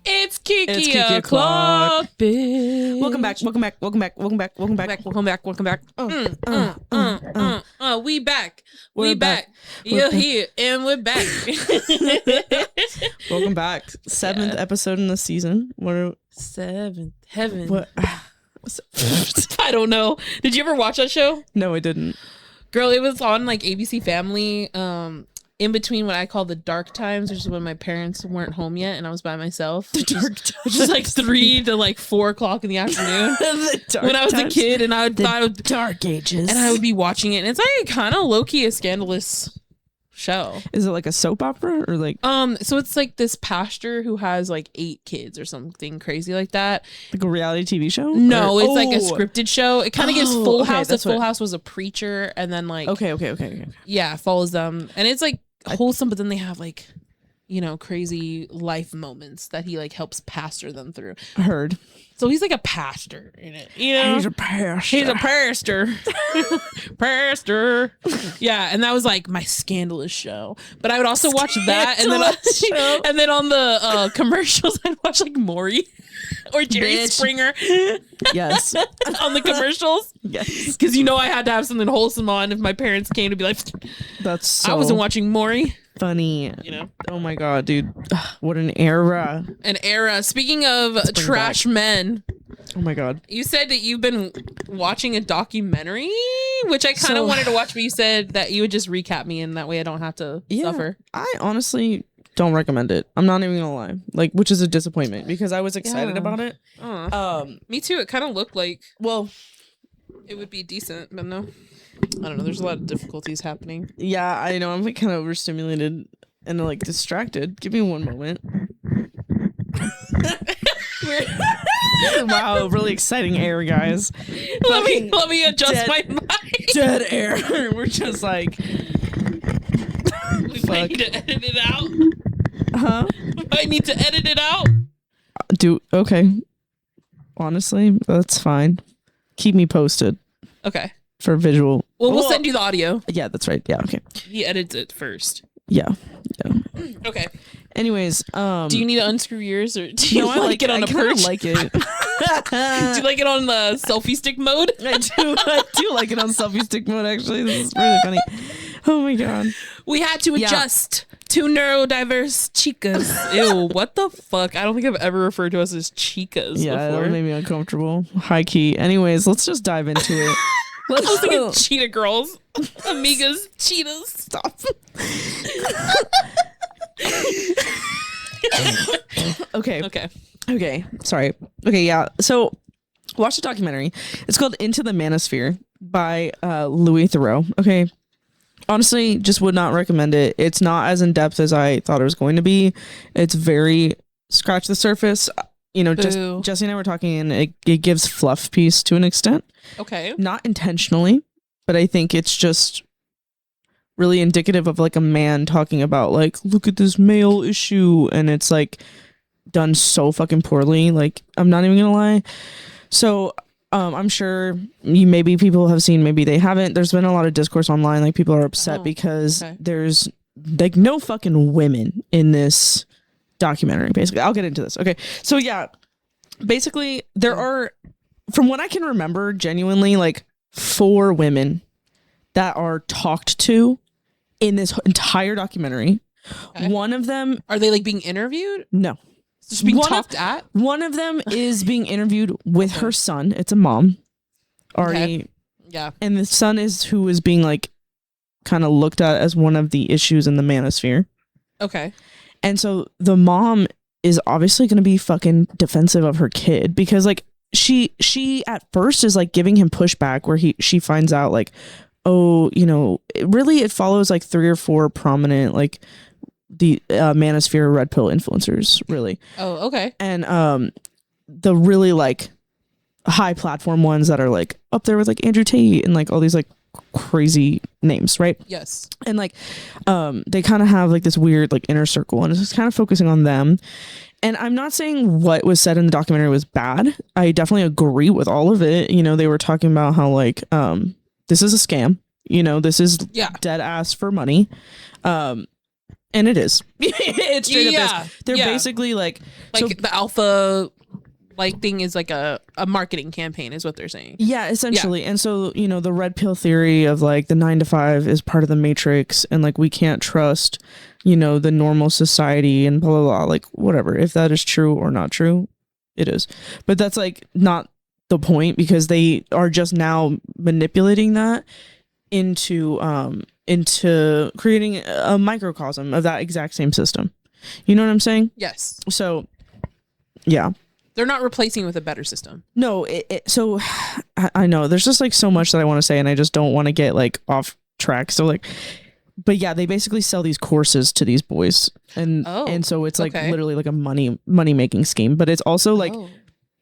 It's Kiki o'clock, bitch. Welcome back. We back. We're We back. back. You're here, and we're back. Welcome back. Seventh episode in the season. Seventh heaven. What? I don't know. Did you ever watch that show? No, I didn't. Girl, it was on like ABC Family. In between what I call the dark times, which is when my parents weren't home yet and I was by myself. The dark times. Which is like 3 to like 4 o'clock in the afternoon. When I was a kid, and I would dark ages. and I would be watching it, and it's like kind of low-key a scandalous show. Is it like a soap opera or like So it's like this pastor who has like 8 kids or something crazy like that. a reality TV show? No, Or- it's like a scripted show. It kind of gives Full okay, House. that's If Full what- House was a preacher, and then like Okay. yeah, follows them, and it's like wholesome, but then they have like, you know, crazy life moments that he like helps pastor them through. Heard. So he's like a pastor in it, you know. He's a pastor. He's a pastor. Pastor. Yeah, and that was like my scandalous show. But I would also watch that, and then on the commercials I'd watch like Maury or Jerry Springer. Yes. On the commercials. Yes. Because you know I had to have something wholesome on if my parents came to be like, That's so I wasn't watching Maury. funny. You know. Oh my god, dude. What an era. An era. Speaking of trash men, Oh my god. you said that you've been watching a documentary, which I kind of wanted to watch, but you said that you would just recap me, and that way I don't have to suffer. I honestly don't recommend it. I'm not even gonna lie. Like, which is a disappointment because I was excited about it. Me too. It kind of looked like Well, it would be decent, but no. I don't know. There's a lot of difficulties happening. yeah, I know. I'm like kind of overstimulated and like distracted. Give me one moment. Wow, really exciting air, guys. Let me adjust dead- my mic. Dead air. We're just like, We might need to edit it out. huh? We might need to edit it out. Okay. Honestly, that's fine. Keep me posted Okay. for visual. Well, we'll send you the audio. Yeah, that's right. Yeah, okay. He edits it first. Yeah. Okay. Anyways, Do you need to unscrew yours, or do you no, I like it on I a kinda perch? like it. Do you like it on the selfie stick mode? I do like it on selfie stick mode, actually. This is really funny. Oh my god. We had to adjust to neurodiverse chicas. Ew, what the fuck? I don't think I've ever referred to us as chicas Yeah, before. that made me uncomfortable. High key. Anyways, let's just dive into it. I was thinking cheetah girls. Amigas, cheetahs. Stop. Okay. Sorry. Okay, yeah. So watch the documentary. It's called Into the Manosphere by Louis Theroux. Okay. Honestly, just would not recommend it. It's not as in depth as I thought it was going to be. It's very scratch the surface. You know, just Boo. Jesse and I were talking, and it gives fluff piece to an extent. Okay. Not intentionally, but I think it's just really indicative of like a man talking about like, look at this male issue, and it's like done so fucking poorly. Like, I'm not even gonna lie. So I'm sure maybe people have seen, maybe they haven't. There's been a lot of discourse online, like people are upset because there's like no fucking women in this documentary. Basically, I'll get into this. Okay, so yeah, basically there are, from what I can remember, genuinely like 4 women that are talked to in this entire documentary. Okay. One of them, Are they like being interviewed? no. Just being talked at? One of them is being interviewed with her son. It's a mom. Already. Okay. Yeah. And the son is who is being like kind of looked at as one of the issues in the manosphere. Okay. And so the mom is obviously going to be fucking defensive of her kid because like she at first is like giving him pushback where she finds out like, oh, you know, it follows like 3 or 4 prominent like the Manosphere red pill influencers, really. Oh, okay. And the really like high platform ones that are like up there with like Andrew Tate and like all these like crazy names, right? Yes. And like they kind of have like this weird like inner circle, and it's just kind of focusing on them. And I'm not saying what was said in the documentary was bad. I definitely agree with all of it. You know, they were talking about how like this is a scam. You know, this is dead ass for money. And it is. It's straight up this. They're basically like so, the alpha like thing is like a marketing campaign is what they're saying. Yeah, essentially. And so, you know, the red pill theory of like the 9 to 5 is part of the matrix, and like we can't trust, you know, the normal society and blah blah blah, like whatever. If that is true or not true, it is. But that's like not the point, because they are just now manipulating that into creating a microcosm of that exact same system. You know what I'm saying? Yes. So yeah. They're not replacing with a better system. No, so I know there's just like so much that I want to say, and I just don't want to get like off track. So like, but yeah, they basically sell these courses to these boys, and so it's like literally like a money making scheme. But it's also like,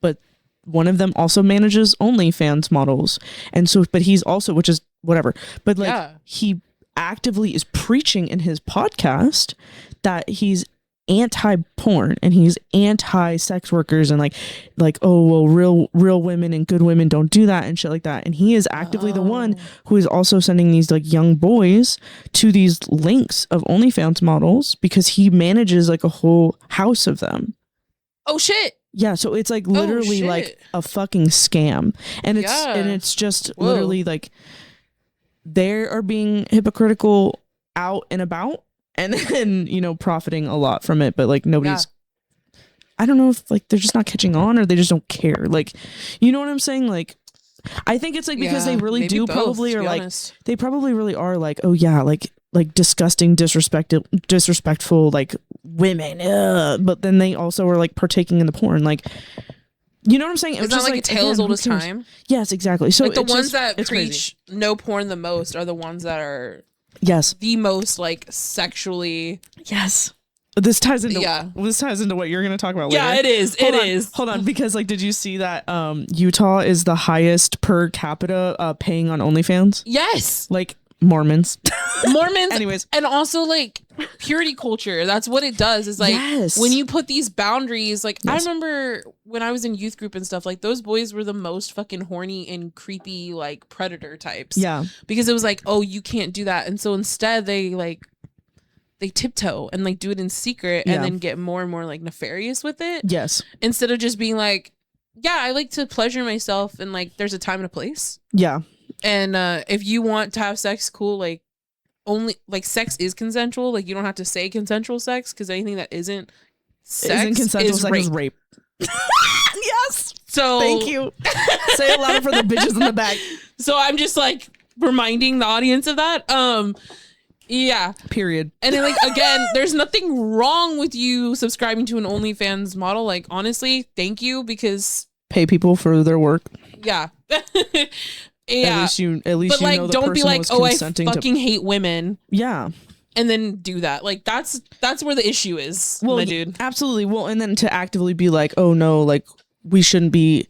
but one of them also manages OnlyFans models, and so but he's also, which is whatever, but like he actively is preaching in his podcast that he's anti-porn and he's anti-sex workers, and like oh well, real women and good women don't do that and shit like that. And he is actively the one who is also sending these like young boys to these links of OnlyFans models, because he manages like a whole house of them. Oh shit. Yeah, so it's like literally like a fucking scam, and it's just literally like they are being hypocritical out and about, and then, you know, profiting a lot from it, but like nobody's I don't know if like they're just not catching on, or they just don't care. Like, you know what I'm saying? Like, I think it's like because they really do both, probably, or like honest. They probably really are like, oh yeah, like disgusting, disrespectful like women, but then they also are like partaking in the porn, like, you know what I'm saying? It's not like a tale as old as time. Yes, exactly. So like the ones that preach no porn the most are the ones that are the most like sexually. Yes. This ties into what you're going to talk about later. Yeah, it is. Hold on, because like, did you see that Utah is the highest per capita paying on OnlyFans? Yes. Like Mormons. Anyways, and also like purity culture. That's what it does. Is like when you put these boundaries. Like I remember when I was in youth group and stuff. Like those boys were the most fucking horny and creepy like predator types. Yeah, because it was like, oh, you can't do that, and so instead they tiptoe and like do it in secret, and then get more and more like nefarious with it. Yes, instead of just being like, yeah, I like to pleasure myself, and like there's a time and a place. Yeah. And if you want to have sex, cool. Like, only like sex is consensual. Like, you don't have to say consensual sex, because anything that isn't sex consensual sex is rape. Yes. So thank you. Say it louder for the bitches in the back. So I'm just like reminding the audience of that. Yeah. Period. And then like again, there's nothing wrong with you subscribing to an OnlyFans model. Like honestly, thank you, because pay people for their work. Yeah. Yeah, at least but you like, know the don't be like, oh, I fucking hate women. Yeah, and then do that. Like that's where the issue is, my dude. Absolutely. Well, and then to actively be like, oh no, like we shouldn't be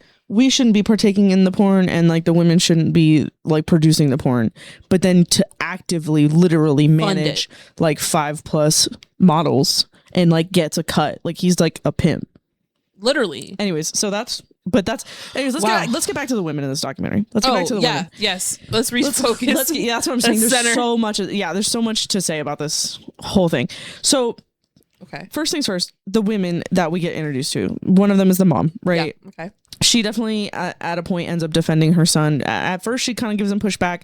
partaking in the porn, and like the women shouldn't be like producing the porn. But then to actively, literally manage like 5+ models and like gets a cut. Like he's like a pimp. Literally. Anyways, so anyways, let's get back to the women in this documentary. Let's get back to the women. Yes. Let's refocus. That's what I'm saying. There's so much. There's so much to say about this whole thing. So, okay. First things first, the women that we get introduced to. One of them is the mom, right? Yeah. Okay. She definitely at a point ends up defending her son. At first, she kind of gives him pushback,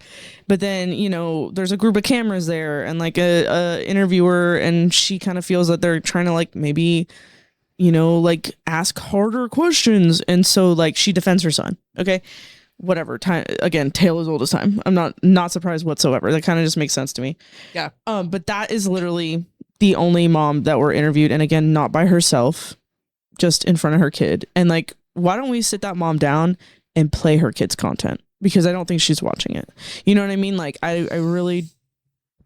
but then, you know, there's a group of cameras there and like a interviewer, and she kind of feels that they're trying to like maybe, you know, like ask harder questions, and so like she defends her son. Okay, whatever. Time again, tale as old as time. I'm not surprised whatsoever. That kind of just makes sense to me. Yeah. But that is literally the only mom that were interviewed, and again, not by herself, just in front of her kid. And like, why don't we sit that mom down and play her kid's content? Because I don't think she's watching it. You know what I mean? Like, I really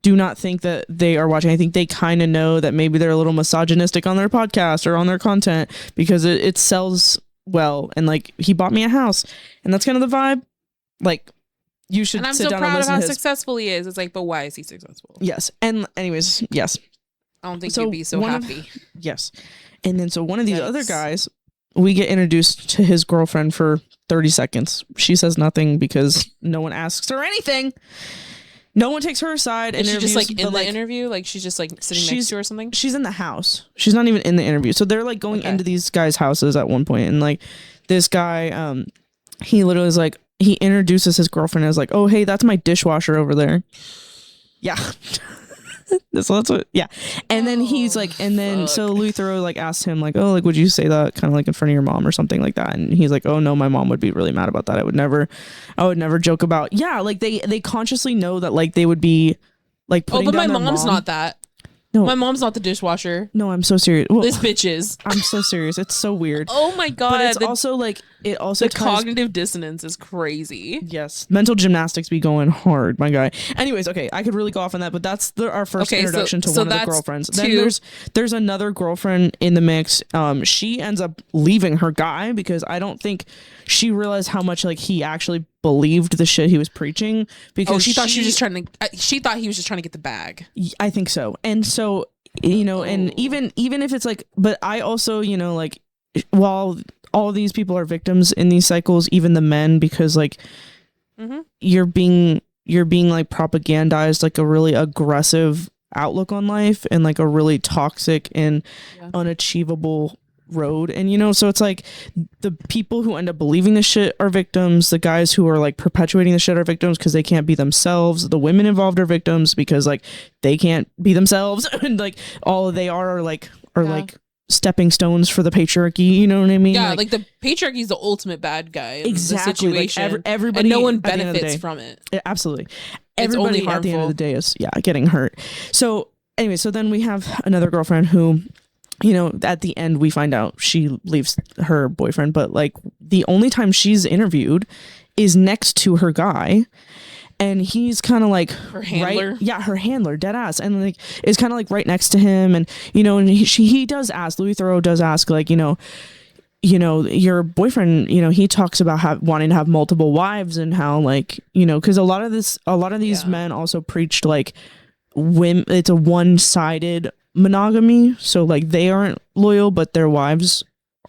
do not think that they are watching. I think they kind of know that maybe they're a little misogynistic on their podcast or on their content, because it sells well. And like, he bought me a house, and that's kind of the vibe. Like, you should. And I'm so proud of how successful he is. It's like, but why is he successful? Yes, and anyways, yes. I don't think you'd be so happy. Yes, and then so one of these other guys, we get introduced to his girlfriend for 30 seconds. She says nothing because no one asks her anything. No one takes her aside. Is she just like in the interview? Like she's just like sitting next to her or something? She's in the house. She's not even in the interview. So they're like going into these guys' houses at one point, and like this guy, he literally is like, he introduces his girlfriend as like, oh hey, that's my dishwasher over there. Yeah. So that's what, yeah. And then he's like, and then so Louis Theroux like asked him like, oh, like would you say that kind of like in front of your mom or something like that? And he's like, oh no, my mom would be really mad about that. I would never joke about. Yeah, like they consciously know that like they would be like putting but down my their mom's mom. Not that. No, my mom's not the dishwasher. No, I'm so serious. Well, this bitch is. I'm so serious. It's so weird. Oh my god! But it's also like the cognitive dissonance is crazy. Yes, mental gymnastics be going hard, my guy. Anyways, okay, I could really go off on that, but that's our first introduction to one of the girlfriends. Then there's another girlfriend in the mix. She ends up leaving her guy because I don't think she realized how much like he actually believed the shit he was preaching. Because she thought he was just trying to get the bag. I think so, and so and even if it's like, but I also like while all these people are victims in these cycles, even the men, because like you're being like propagandized like a really aggressive outlook on life and like a really toxic and unachievable road. And so it's like the people who end up believing the shit are victims, the guys who are like perpetuating the shit are victims because they can't be themselves, the women involved are victims because like they can't be themselves, and like all they are like stepping stones for the patriarchy, you know what I mean? Yeah, like the patriarchy is the ultimate bad guy in exactly, the situation. Like everybody, and no one benefits from it. Absolutely. Everybody at the end of the day is getting hurt. So anyway, so then we have another girlfriend who, at the end we find out she leaves her boyfriend, but like the only time she's interviewed is next to her guy. And he's kind of like her handler. Her handler, dead ass, and like is kind of like right next to him, and and he does ask, Louis Theroux does ask, like your boyfriend, he talks about wanting to have multiple wives and how like because a lot of these men also preached like women, it's a one-sided monogamy, so like they aren't loyal, but their wives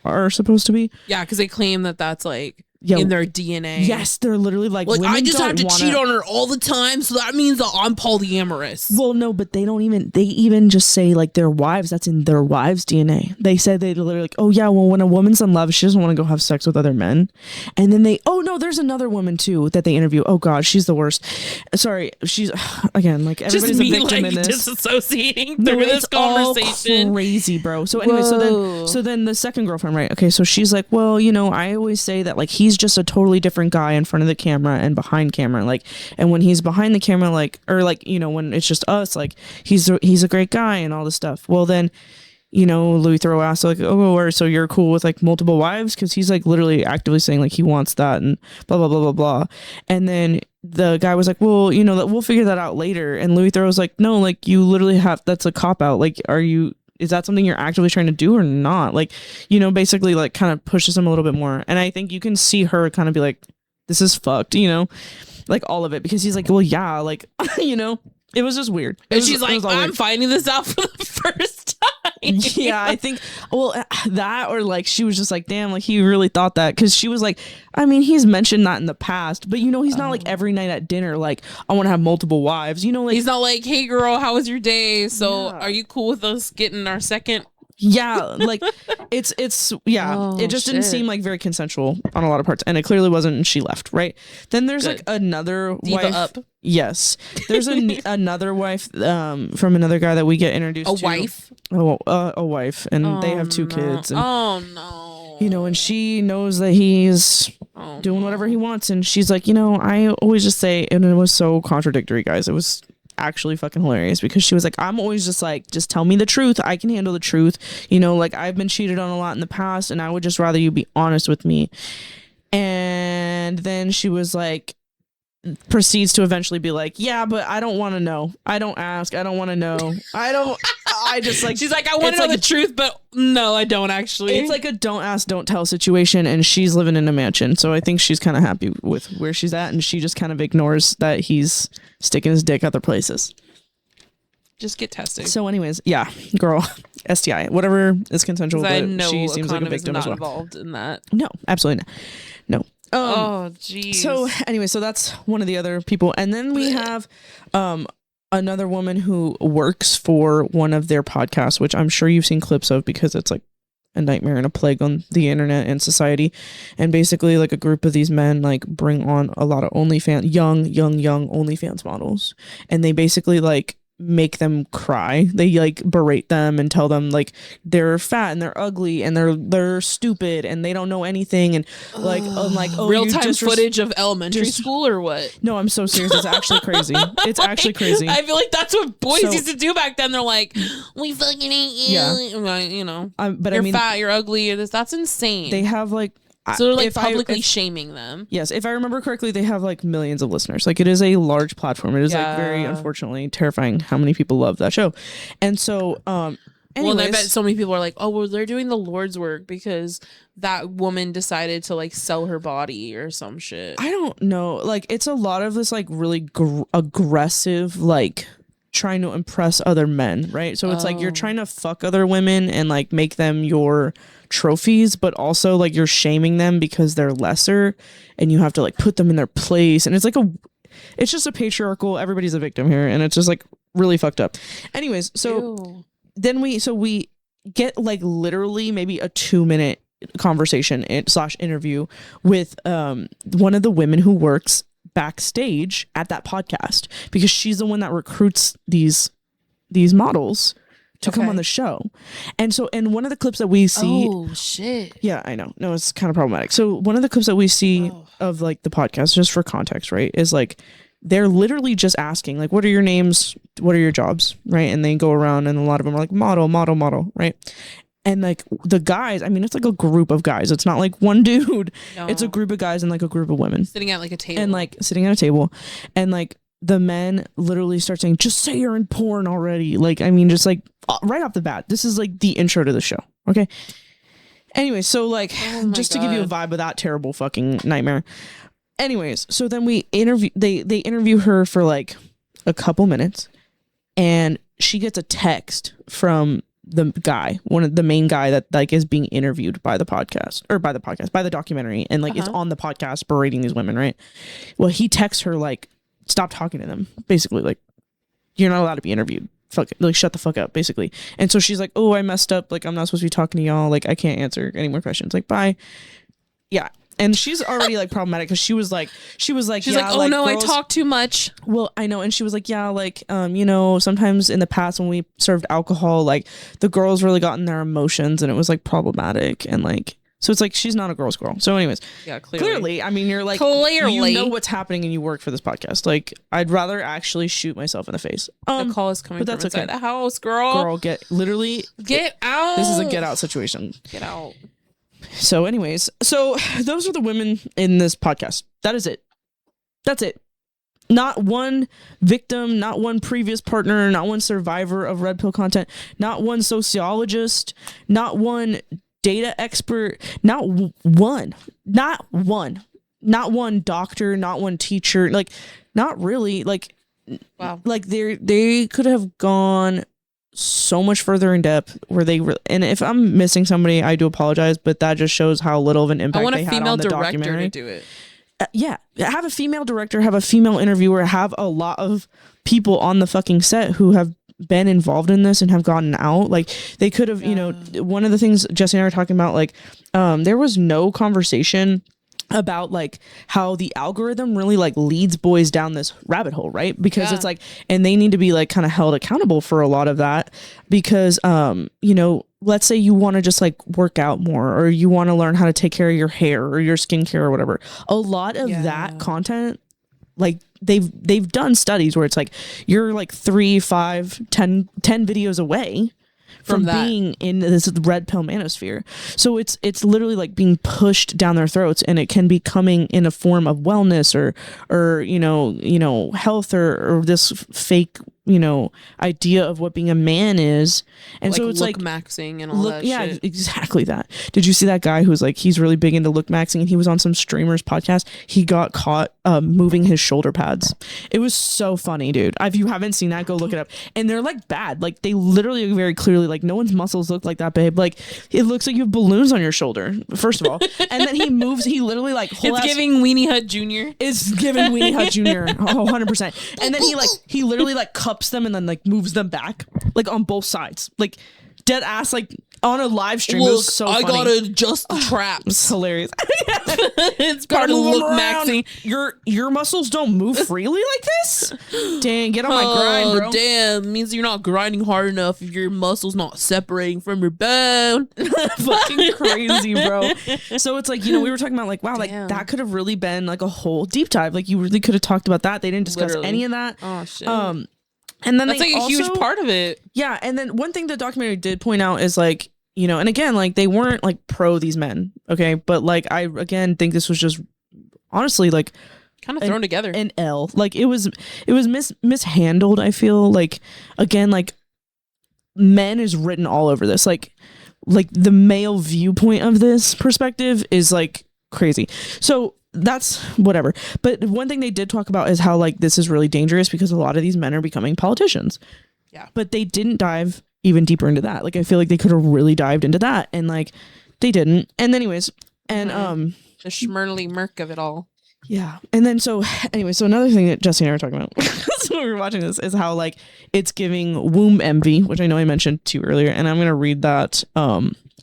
are supposed to be. Yeah, because they claim that that's like. In their DNA. Yes, they're literally like I just have to cheat on her all the time, so that means that I'm polyamorous. Well, no, but they even just say like their wives, that's in their wives' DNA. They said they literally like, oh yeah, well when a woman's in love, she doesn't want to go have sex with other men. And then there's another woman too that they interview. Oh god, she's the worst. Sorry, she's again like everybody's just a victim in this. Disassociating through this conversation. All crazy, bro. So anyway, so then the second girlfriend, right? Okay, so she's like, well, I always say that like he's just a totally different guy in front of the camera and behind camera, like, and when he's behind the camera, like, or like when it's just us, like he's a great guy and all this stuff. Well then Louis Theroux asked like, oh, so you're cool with like multiple wives, because he's like literally actively saying like he wants that and blah blah blah blah blah. And then the guy was like, well, we'll figure that out later. And Louis Theroux was like, no, like you literally have, that's a cop out, like is that something you're actively trying to do or not? Like, basically like kind of pushes him a little bit more. And I think you can see her kind of be like, this is fucked, like all of it, because he's like, well, yeah, like, it was just weird. She's like, I'm finding this out for the first time. Yeah, I think, well, that, or like she was just like, damn, like he really thought that, because she was like, I mean, he's mentioned that in the past, but he's not like every night at dinner like, I want to have multiple wives, like he's not like, hey girl, how was your day, so are you cool with us getting our second? Yeah, like it's it just didn't seem like very consensual on a lot of parts, and it clearly wasn't, and she left, right? Then there's like another wife. Up. Yes, there's another wife from another guy that we get introduced to. A wife, and they have two kids. And, and she knows that he's doing whatever he wants, and she's like, I always just say, and it was so contradictory, guys. It was actually fucking hilarious, because she was like, I'm always just like, just tell me the truth, I can handle the truth, like I've been cheated on a lot in the past, and I would just rather you be honest with me. And then she was like, proceeds to eventually be like, yeah, but I don't want to know, I don't ask, I don't want to know, I don't I just like, she's like, I want to know the truth, but no, I don't actually. It's like a don't ask, don't tell situation, and she's living in a mansion, so I think she's kind of happy with where she's at, and she just kind of ignores that he's sticking his dick other places. Just get tested. So anyways, yeah, girl, STI, whatever is consensual, but she seems like a victim as well. Involved in that. No, absolutely not. No. Oh, jeez. So anyway, so that's one of the other people. And then we have another woman who works for one of their podcasts, which I'm sure you've seen clips of because it's like a nightmare and a plague on the internet and society. And basically like a group of these men like bring on a lot of young OnlyFans models. And they basically like make them cry. They like berate them and tell them like they're fat and they're ugly and they're stupid and they don't know anything and like real-time footage of elementary school or what? No, I'm so serious. It's actually crazy. It's actually crazy. I feel like that's what boys used to do back then. They're like, we fucking hate you. Yeah. You know, but you're fat, you're ugly. That's insane. They have like, so they're like publicly shaming them. Yes, if I remember correctly, they have like millions of listeners. Like it is a large platform. It is like very unfortunately terrifying how many people love that show. And so anyways, well, and I bet so many people are like, oh, well, they're doing the Lord's work because that woman decided to like sell her body or some shit. I don't know. Like it's a lot of this like really aggressive like trying to impress other men, right? So it's like you're trying to fuck other women and like make them your trophies, but also like you're shaming them because they're lesser and you have to like put them in their place, and it's just a patriarchal, everybody's a victim here, and it's just like really fucked up. Anyways, so then we get like literally maybe a 2-minute conversation / interview with one of the women who works backstage at that podcast, because she's the one that recruits these models to come on the show. And so in one of the clips that we see, oh shit, yeah, I know, no, it's kind of problematic. So one of the clips that we see of like the podcast, just for context, right, is like they're literally just asking like, what are your names, what are your jobs, right? And they go around and a lot of them are like model, right? And like the guys, I mean, it's like a group of guys. It's not like one dude. No. It's a group of guys and like a group of women sitting at like a table. And like sitting at a table, and like the men literally start saying, "Just say you're in porn already." Like, I mean, just like right off the bat, this is like the intro to the show. Okay. Anyway, so like just to give you a vibe of that terrible fucking nightmare. Anyways, so then they interview her for like a couple minutes, and she gets a text from the guy, one of the main guy that like is being interviewed by the documentary, and like it's on the podcast berating these women, right? Well, he texts her like, stop talking to them, basically, like you're not allowed to be interviewed, like shut the fuck up, basically. And so she's like, oh, I messed up, like I'm not supposed to be talking to y'all, like I can't answer any more questions, like bye. Yeah. And she's already like problematic because she was like, she's like, oh no, girls, I talk too much. Well, I know. And she was like, yeah, like, you know, sometimes in the past when we served alcohol, like the girls really got in their emotions and it was like problematic. And like, so it's like, she's not a girl's girl. So anyways, yeah, clearly, I mean, you're like, you know what's happening and you work for this podcast. Like, I'd rather actually shoot myself in the face. The call is coming from inside the house, girl. Girl, get out. This is a get out situation. Get out. So anyways, so those are the women in this podcast. That is it. That's it. Not one victim, not one previous partner, not one survivor of red pill content, not one sociologist, not one data expert, not one doctor, not one teacher, like not really, like, wow. Like they could have gone so much further in depth where and if I'm missing somebody, I do apologize, but that just shows how little of an impact they had on the documentary. I want a female director to do it. Yeah, have a female director, have a female interviewer, have a lot of people on the fucking set who have been involved in this and have gotten out. Like they could have, you know, one of the things Jesse and I were talking about, like there was no conversation about like how the algorithm really like leads boys down this rabbit hole, right? Because it's like, and they need to be like kind of held accountable for a lot of that, because you know, let's say you want to just like work out more, or you want to learn how to take care of your hair or your skincare or whatever. A lot of that content, like they've done studies where it's like you're like 3, 5, 10 videos away from being in this red pill manosphere. So it's literally like being pushed down their throats, and it can be coming in a form of wellness or you know health or this fake idea of what being a man is. And so it's look maxing and all that shit. Exactly that. Did you see that guy who's like, he's really big into look maxing, and he was on some streamer's podcast. He got caught moving his shoulder pads. It was so funny, dude. If you haven't seen that, go look it up. And they're like bad. Like they literally very clearly, like no one's muscles look like that, babe. Like it looks like you have balloons on your shoulder, first of all. And then he moves, he literally like it's giving Weenie Hut Jr. It's giving Weenie Hut Jr. 100%. And then he literally like cups them and then like moves them back, like on both sides, like dead ass, like on a live stream. Look, it was so funny. I gotta adjust the traps. It's hilarious. It's part of look maxing. Your muscles don't move freely like this. Dang, get on my grind, bro. Damn, means you're not grinding hard enough if your muscles not separating from your bone. Fucking crazy, bro. So it's like, we were talking about like, wow, like that could have really been like a whole deep dive. Like you really could have talked about that. They didn't discuss any of that. Oh shit. And then that's like a huge part of it. Yeah, and then one thing the documentary did point out is like, and again, like they weren't like pro these men, okay? But like I again think this was just honestly like kind of thrown together. An L. Like it was mishandled, I feel. Like again, like men is written all over this. Like the male viewpoint of this perspective is like crazy. So that's whatever. But one thing they did talk about is how like this is really dangerous because a lot of these men are becoming politicians. Yeah. But they didn't dive even deeper into that. Like I feel like they could have really dived into that, and like they didn't. And anyways, and the schmurly murk of it all. Yeah. And then so another thing that Jesse and I were talking about so we were watching this is how like it's giving womb envy, which I know I mentioned to you earlier, and I'm gonna read that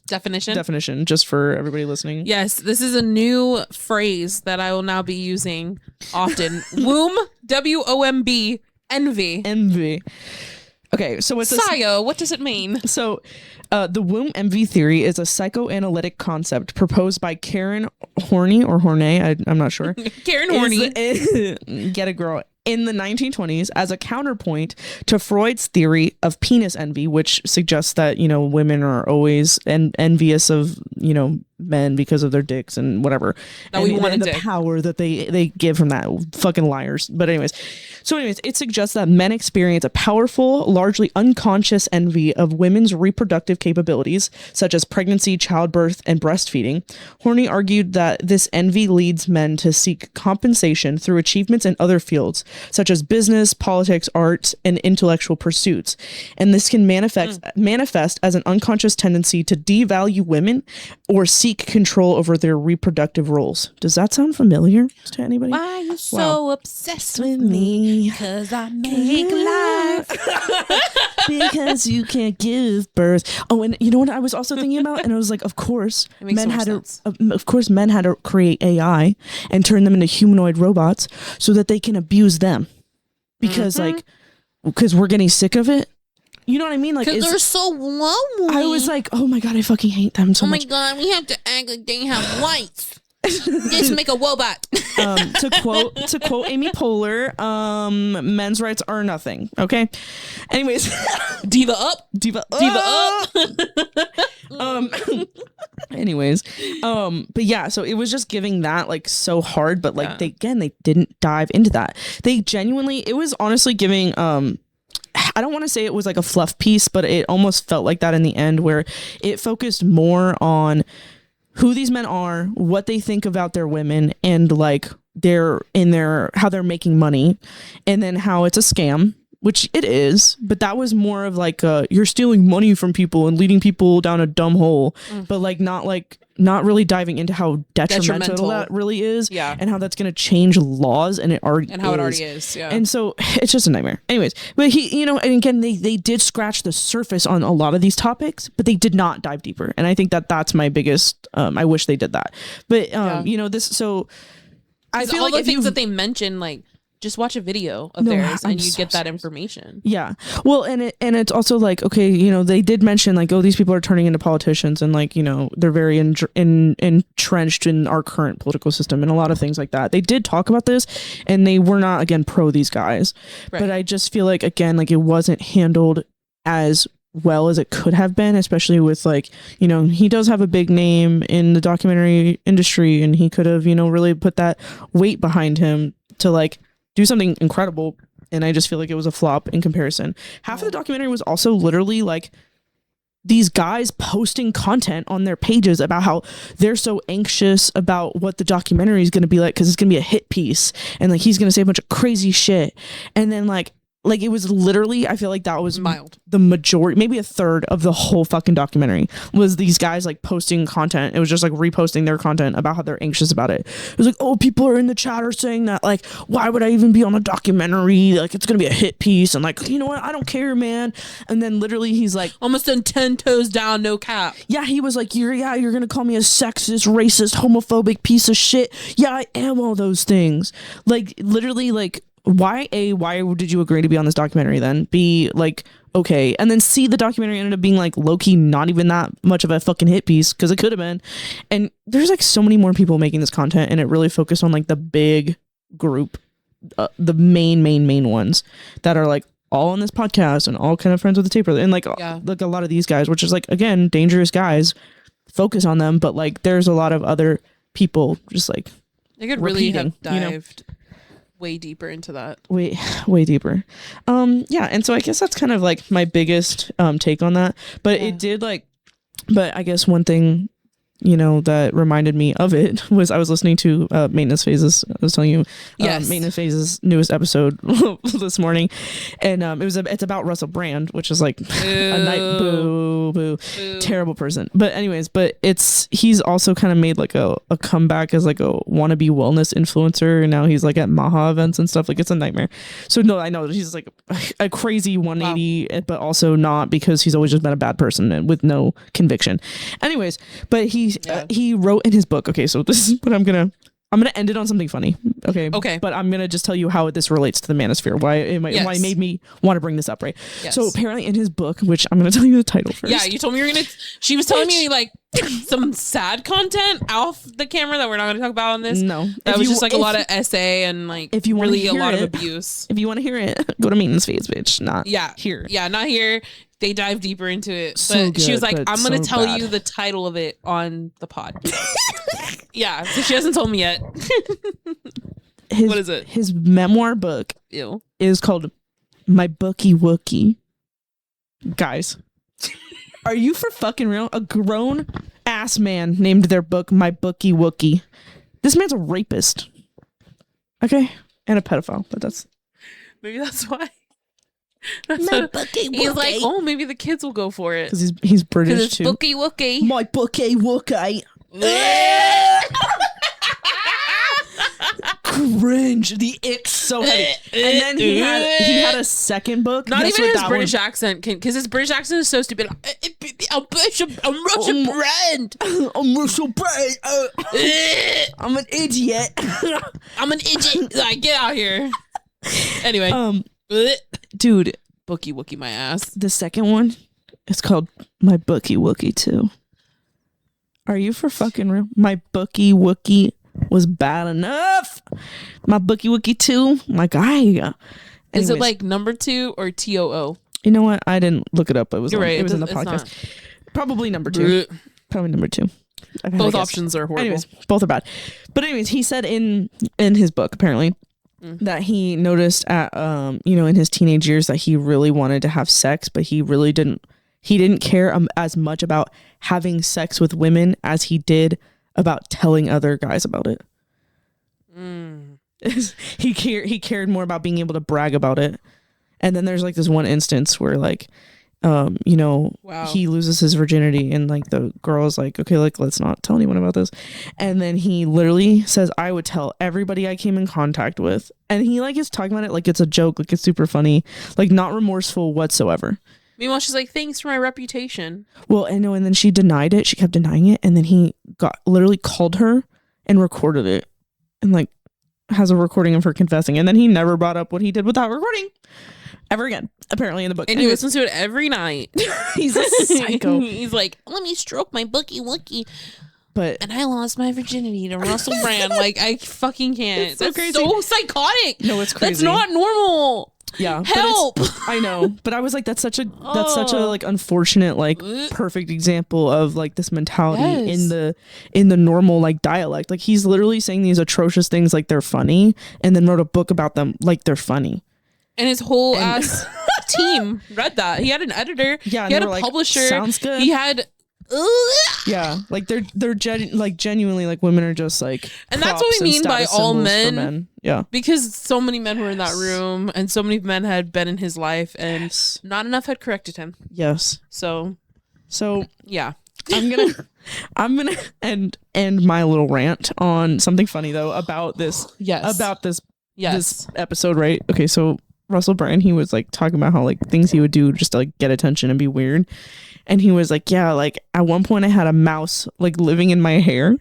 definition just for everybody listening. Yes, this is a new phrase that I will now be using often. Womb, WOMB, envy. Okay, so it's Sayo, what does it mean? So the womb envy theory is a psychoanalytic concept proposed by Karen Horney or Horney, I'm not sure. Karen Horney. Get it, girl. In the 1920s as a counterpoint to Freud's theory of penis envy, which suggests that, women are always envious of, men because of their dicks and whatever. That we wanted the power that they give from that. Fucking liars. But anyways, it suggests that men experience a powerful, largely unconscious envy of women's reproductive capabilities, such as pregnancy, childbirth, and breastfeeding. Horney argued that this envy leads men to seek compensation through achievements in other fields, such as business, politics, arts, and intellectual pursuits. And this can manifest as an unconscious tendency to devalue women or seek control over their reproductive roles. Does that sound familiar to anybody? Why are you so obsessed with me? Because I make life. Because you can't give birth. Oh, and you know what I was also thinking about? And I was like, of course, men had to create AI and turn them into humanoid robots so that they can abuse them. Because because we're getting sick of it. You know what I mean? Like, because they're so lonely. I was like, oh my God, I fucking hate them so much. Oh my God, we have to act like they have whites. Just make a robot. To quote Amy Poehler, men's rights are nothing. Okay. Anyways, diva up. Anyways, but yeah, so it was just giving that like so hard, but like they didn't dive into that. They genuinely, it was honestly giving I don't want to say it was like a fluff piece, but it almost felt like that in the end, where it focused more on who these men are, what they think about their women, and like how they're making money, and then how it's a scam, which it is, but that was more of like you're stealing money from people and leading people down a dumb hole, but not really diving into how detrimental that really is, and how that's going to change laws, and how it already is, and so it's just a nightmare. Anyways, but and again, they did scratch the surface on a lot of these topics, but they did not dive deeper, and I think that's my biggest. I wish they did that, but this. So I feel all like the things that they mentioned, like, just watch a video of theirs and you get that information. Yeah. Well, and it's also like, okay, they did mention like, oh, these people are turning into politicians, and like, they're very entrenched in our current political system and a lot of things like that. They did talk about this, and they were not, again, pro these guys. Right. But I just feel like, again, like it wasn't handled as well as it could have been, especially with like, he does have a big name in the documentary industry, and he could have, really put that weight behind him to like do something incredible And I just feel like it was a flop in comparison. Half of the documentary was also literally like these guys posting content on their pages about how they're so anxious about what the documentary is going to be like because it's going to be a hit piece, and like he's going to say a bunch of crazy shit, and then like it was literally, I feel like that was mild. The majority, maybe a third of the whole fucking documentary was these guys like posting content. It was just like reposting their content about how they're anxious about it. It was like, oh, people are in the chat are saying that like, why would I even be on a documentary? Like it's gonna be a hit piece, and like, you know what? I don't care, man. And then literally he's like, almost done 10 toes down, no cap. Yeah, he was like, you're gonna call me a sexist, racist, homophobic piece of shit. Yeah, I am all those things. Like literally, like. Why did you agree to be on this documentary then? B, like, okay. And then C, the documentary ended up being like low-key not even that much of a fucking hit piece, because it could have been. And there's like so many more people making this content, and it really focused on like the big group, the main ones that are like all on this podcast and all kind of friends with the tape brother, and like a lot of these guys, which is like, again, dangerous guys, focus on them, but like there's a lot of other people just like they could really have dived way deeper into that. Way deeper. Yeah, and so I guess that's kind of like my biggest take on that. But it did like, but I guess one thing, you know, that reminded me of it was I was listening to Maintenance Phases. I was telling you, Maintenance Phases newest episode this morning, and it's about Russell Brand, which is like a night boo, terrible person. But anyways, he's also kind of made like a comeback as like a wannabe wellness influencer, and now he's like at Maha events and stuff. Like it's a nightmare. So no, I know he's like a crazy 180, but also not, because he's always just been a bad person and with no conviction. Anyways, but he wrote in his book. Okay, so this is what I'm gonna end it on something funny. Okay. But I'm gonna just tell you how this relates to the Manosphere. Why it made me want to bring this up, right? Yes. So apparently in his book, which I'm gonna tell you the title first. Yeah, you told me she was telling me like some sad content off the camera that we're not gonna talk about on this. No, that was just like a lot of essay and like if you really a lot of abuse. If you want to hear it, go to Maintenance Phase, bitch. Not here. Yeah, not here. They dive deeper into it, but she was like, "I'm gonna tell you the title of it on the pod." Yeah, so she hasn't told me yet. What is it? His memoir book is called "My Bookie Wookie." Guys, are you for fucking real? A grown ass man named their book "My Bookie Wookie." This man's a rapist, okay, and a pedophile. But maybe that's why. He's like, oh, maybe the kids will go for it because he's British too. Bookie Wookie. My Bookie Wookie. Cringe. The ick's so heavy. And then he had a second book. Not even his British accent, because his British accent is so stupid. I'm Russian Brand. I'm Russian Brand. I'm an idiot. I'm an idiot. Like, get out here. Anyway. Dude, Bookie Wookie my ass. The second one is called My Bookie Wookie 2. Are you for fucking real? My Bookie Wookie was bad enough. My Bookie Wookie 2, my guy. Anyways, is it like number 2 or TOO? You know what? I didn't look it up. It was right. It was in the podcast. Probably number 2. Probably number 2. Both options are horrible. Anyways, both are bad. But anyways, he said in his book, apparently, that he noticed at in his teenage years that he really wanted to have sex, but he didn't care as much about having sex with women as he did about telling other guys about it. He cared more about being able to brag about it. And then there's like this one instance where like he loses his virginity, and like the girl's like, okay, like let's not tell anyone about this. And then he literally says, I would tell everybody I came in contact with. And he like is talking about it like it's a joke, like it's super funny, like not remorseful whatsoever. Meanwhile, she's like, thanks for my reputation. Well, I know. And then she denied it. She kept denying it. And then he literally called her and recorded it, and like has a recording of her confessing. And then he never brought up what he did with that recording ever again, apparently, in the book. And he listens to it every night. He's a psycho. He's like, let me stroke my Bookie Wookie. And I lost my virginity to Russell Brand. Like, I fucking can't. That's so crazy. So psychotic. No, it's crazy. That's not normal. Yeah. Help. I know. But I was like, that's such a like unfortunate, like perfect example of like this mentality in the normal like dialect. Like he's literally saying these atrocious things like they're funny, and then wrote a book about them like they're funny. And his whole ass team read that. He had an editor. Yeah, he had a publisher. Sounds good. He had. Yeah, like they're genuinely like women are just like. And that's what we mean by all men. Yeah, because so many men were in that room, and so many men had been in his life, and not enough had corrected him. Yes. So yeah. I'm gonna end my little rant on something funny though about this. Yes. About this episode, right? Okay, so Russell Brand, he was like talking about how like things he would do just to like get attention and be weird. And he was like, yeah, like at one point I had a mouse like living in my hair.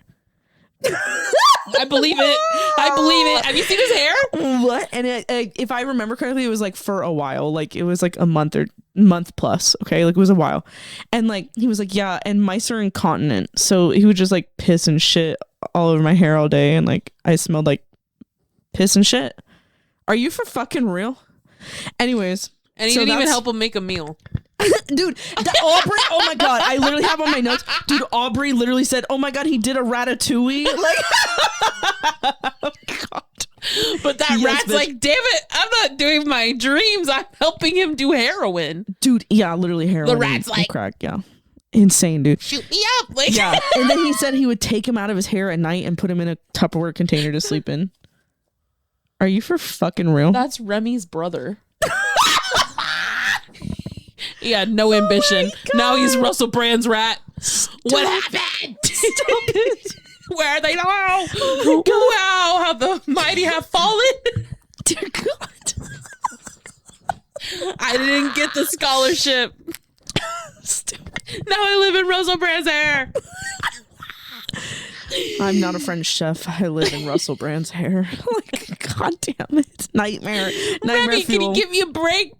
I believe it. Have you seen his hair? What? And if I remember correctly, it was like for a while. Like it was like a month plus. Okay, like it was a while. And like he was like, yeah, and mice are incontinent, so he would just like piss and shit all over my hair all day, and like I smelled like piss and shit. Are you for fucking real? Anyways, and he didn't even help him make a meal. Dude, Aubrey, oh my god, I literally have on my notes, dude, Aubrey literally said, oh my god, he did a ratatouille. Like, oh god. But that rat's like, damn it, I'm not doing my dreams, I'm helping him do heroin. Dude, yeah, literally heroin. The rat's like, crack, yeah. Insane, dude. Shoot me up. Like, yeah. And then he said he would take him out of his hair at night and put him in a Tupperware container to sleep in. Are you for fucking real? That's Remy's brother. He had no ambition. Now he's Russell Brand's rat. What happened? Stop it. Where are they now? Oh wow, how the mighty have fallen. Dear God. I didn't get the scholarship. Stupid. Now I live in Russell Brand's hair. I'm not a French chef. I live in Russell Brand's hair. Like, god damn it. Nightmare Remy, fuel. can you give me a break?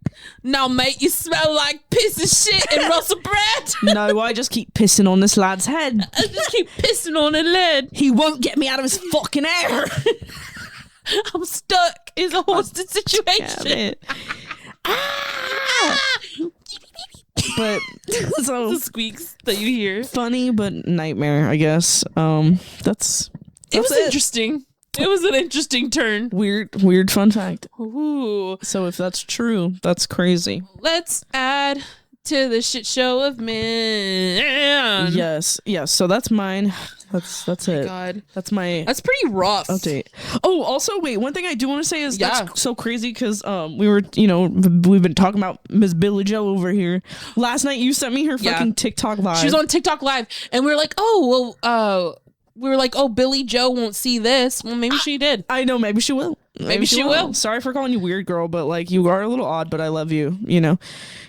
No, mate, you smell like piss of shit in Russell Brand. No, I just keep pissing on this lad's head. I just keep pissing on a lid. He won't get me out of his fucking hair. I'm stuck. It's a hostage situation. Damn it. But so the squeaks that you hear. Funny but nightmare, I guess. That's it was interesting. It was an interesting turn. Weird fun fact. Ooh. So if that's true, that's crazy. Let's add to the shit show of men. Yes. So that's mine. That's it. God. That's pretty rough. Update. Oh, also wait, one thing I do want to say is that's so crazy because we've been talking about Miss Billy Joe over here. Last night you sent me her fucking TikTok live. She was on TikTok live and we were like, Billy Joe won't see this. Well, maybe she did. I know, maybe she will. Maybe she will. Sorry for calling you weird, girl, but like you are a little odd, but I love you, you know.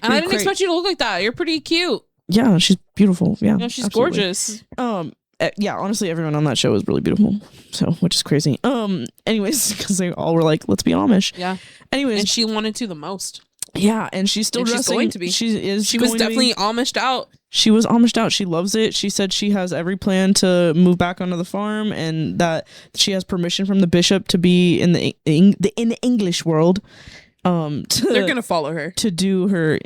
And I didn't expect you to look like that. You're pretty cute. Yeah, she's beautiful. Yeah, she's absolutely gorgeous. Yeah, honestly, everyone on that show is really beautiful. So, which is crazy. Anyways, because they all were like, let's be Amish. Yeah. Anyways. And she wanted to the most. Yeah, and she's still dressing. She's going to be. She was definitely Amished out. She was Amished out. She loves it. She said she has every plan to move back onto the farm and that she has permission from the bishop to be in the English world. They're going to follow her. To do her...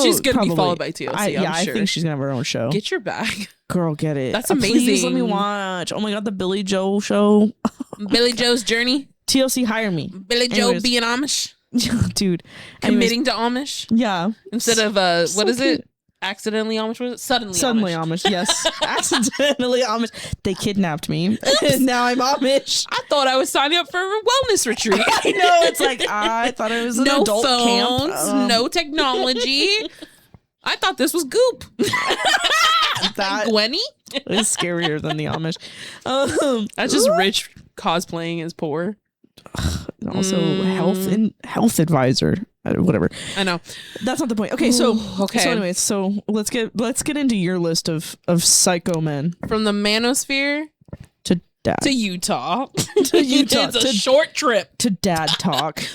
She's going to be followed by TLC, I'm sure. I think she's going to have her own show. Get your bag. Girl, get it. That's amazing. Please let me watch. Oh my God, the Billy Joe show. Billy Joe's journey. TLC, hire me. Billy Joe being Amish. Dude. Committing to Amish. Yeah. Instead of, what is it? Accidentally Amish? Was it? Suddenly Amish. Yes. Accidentally Amish. They kidnapped me. And now I'm Amish. I thought I was signing up for a wellness retreat. I know. It's like, I thought it was an adult phones, camp. No technology. I thought this was Goop. That Gwenny is scarier than the Amish. That's just rich cosplaying as poor. Also, health advisor, whatever. I know. That's not the point. Okay, so anyways, so let's get into your list of psycho men from the Manosphere to dad to Utah. To Utah. It's a short trip to Dadtok.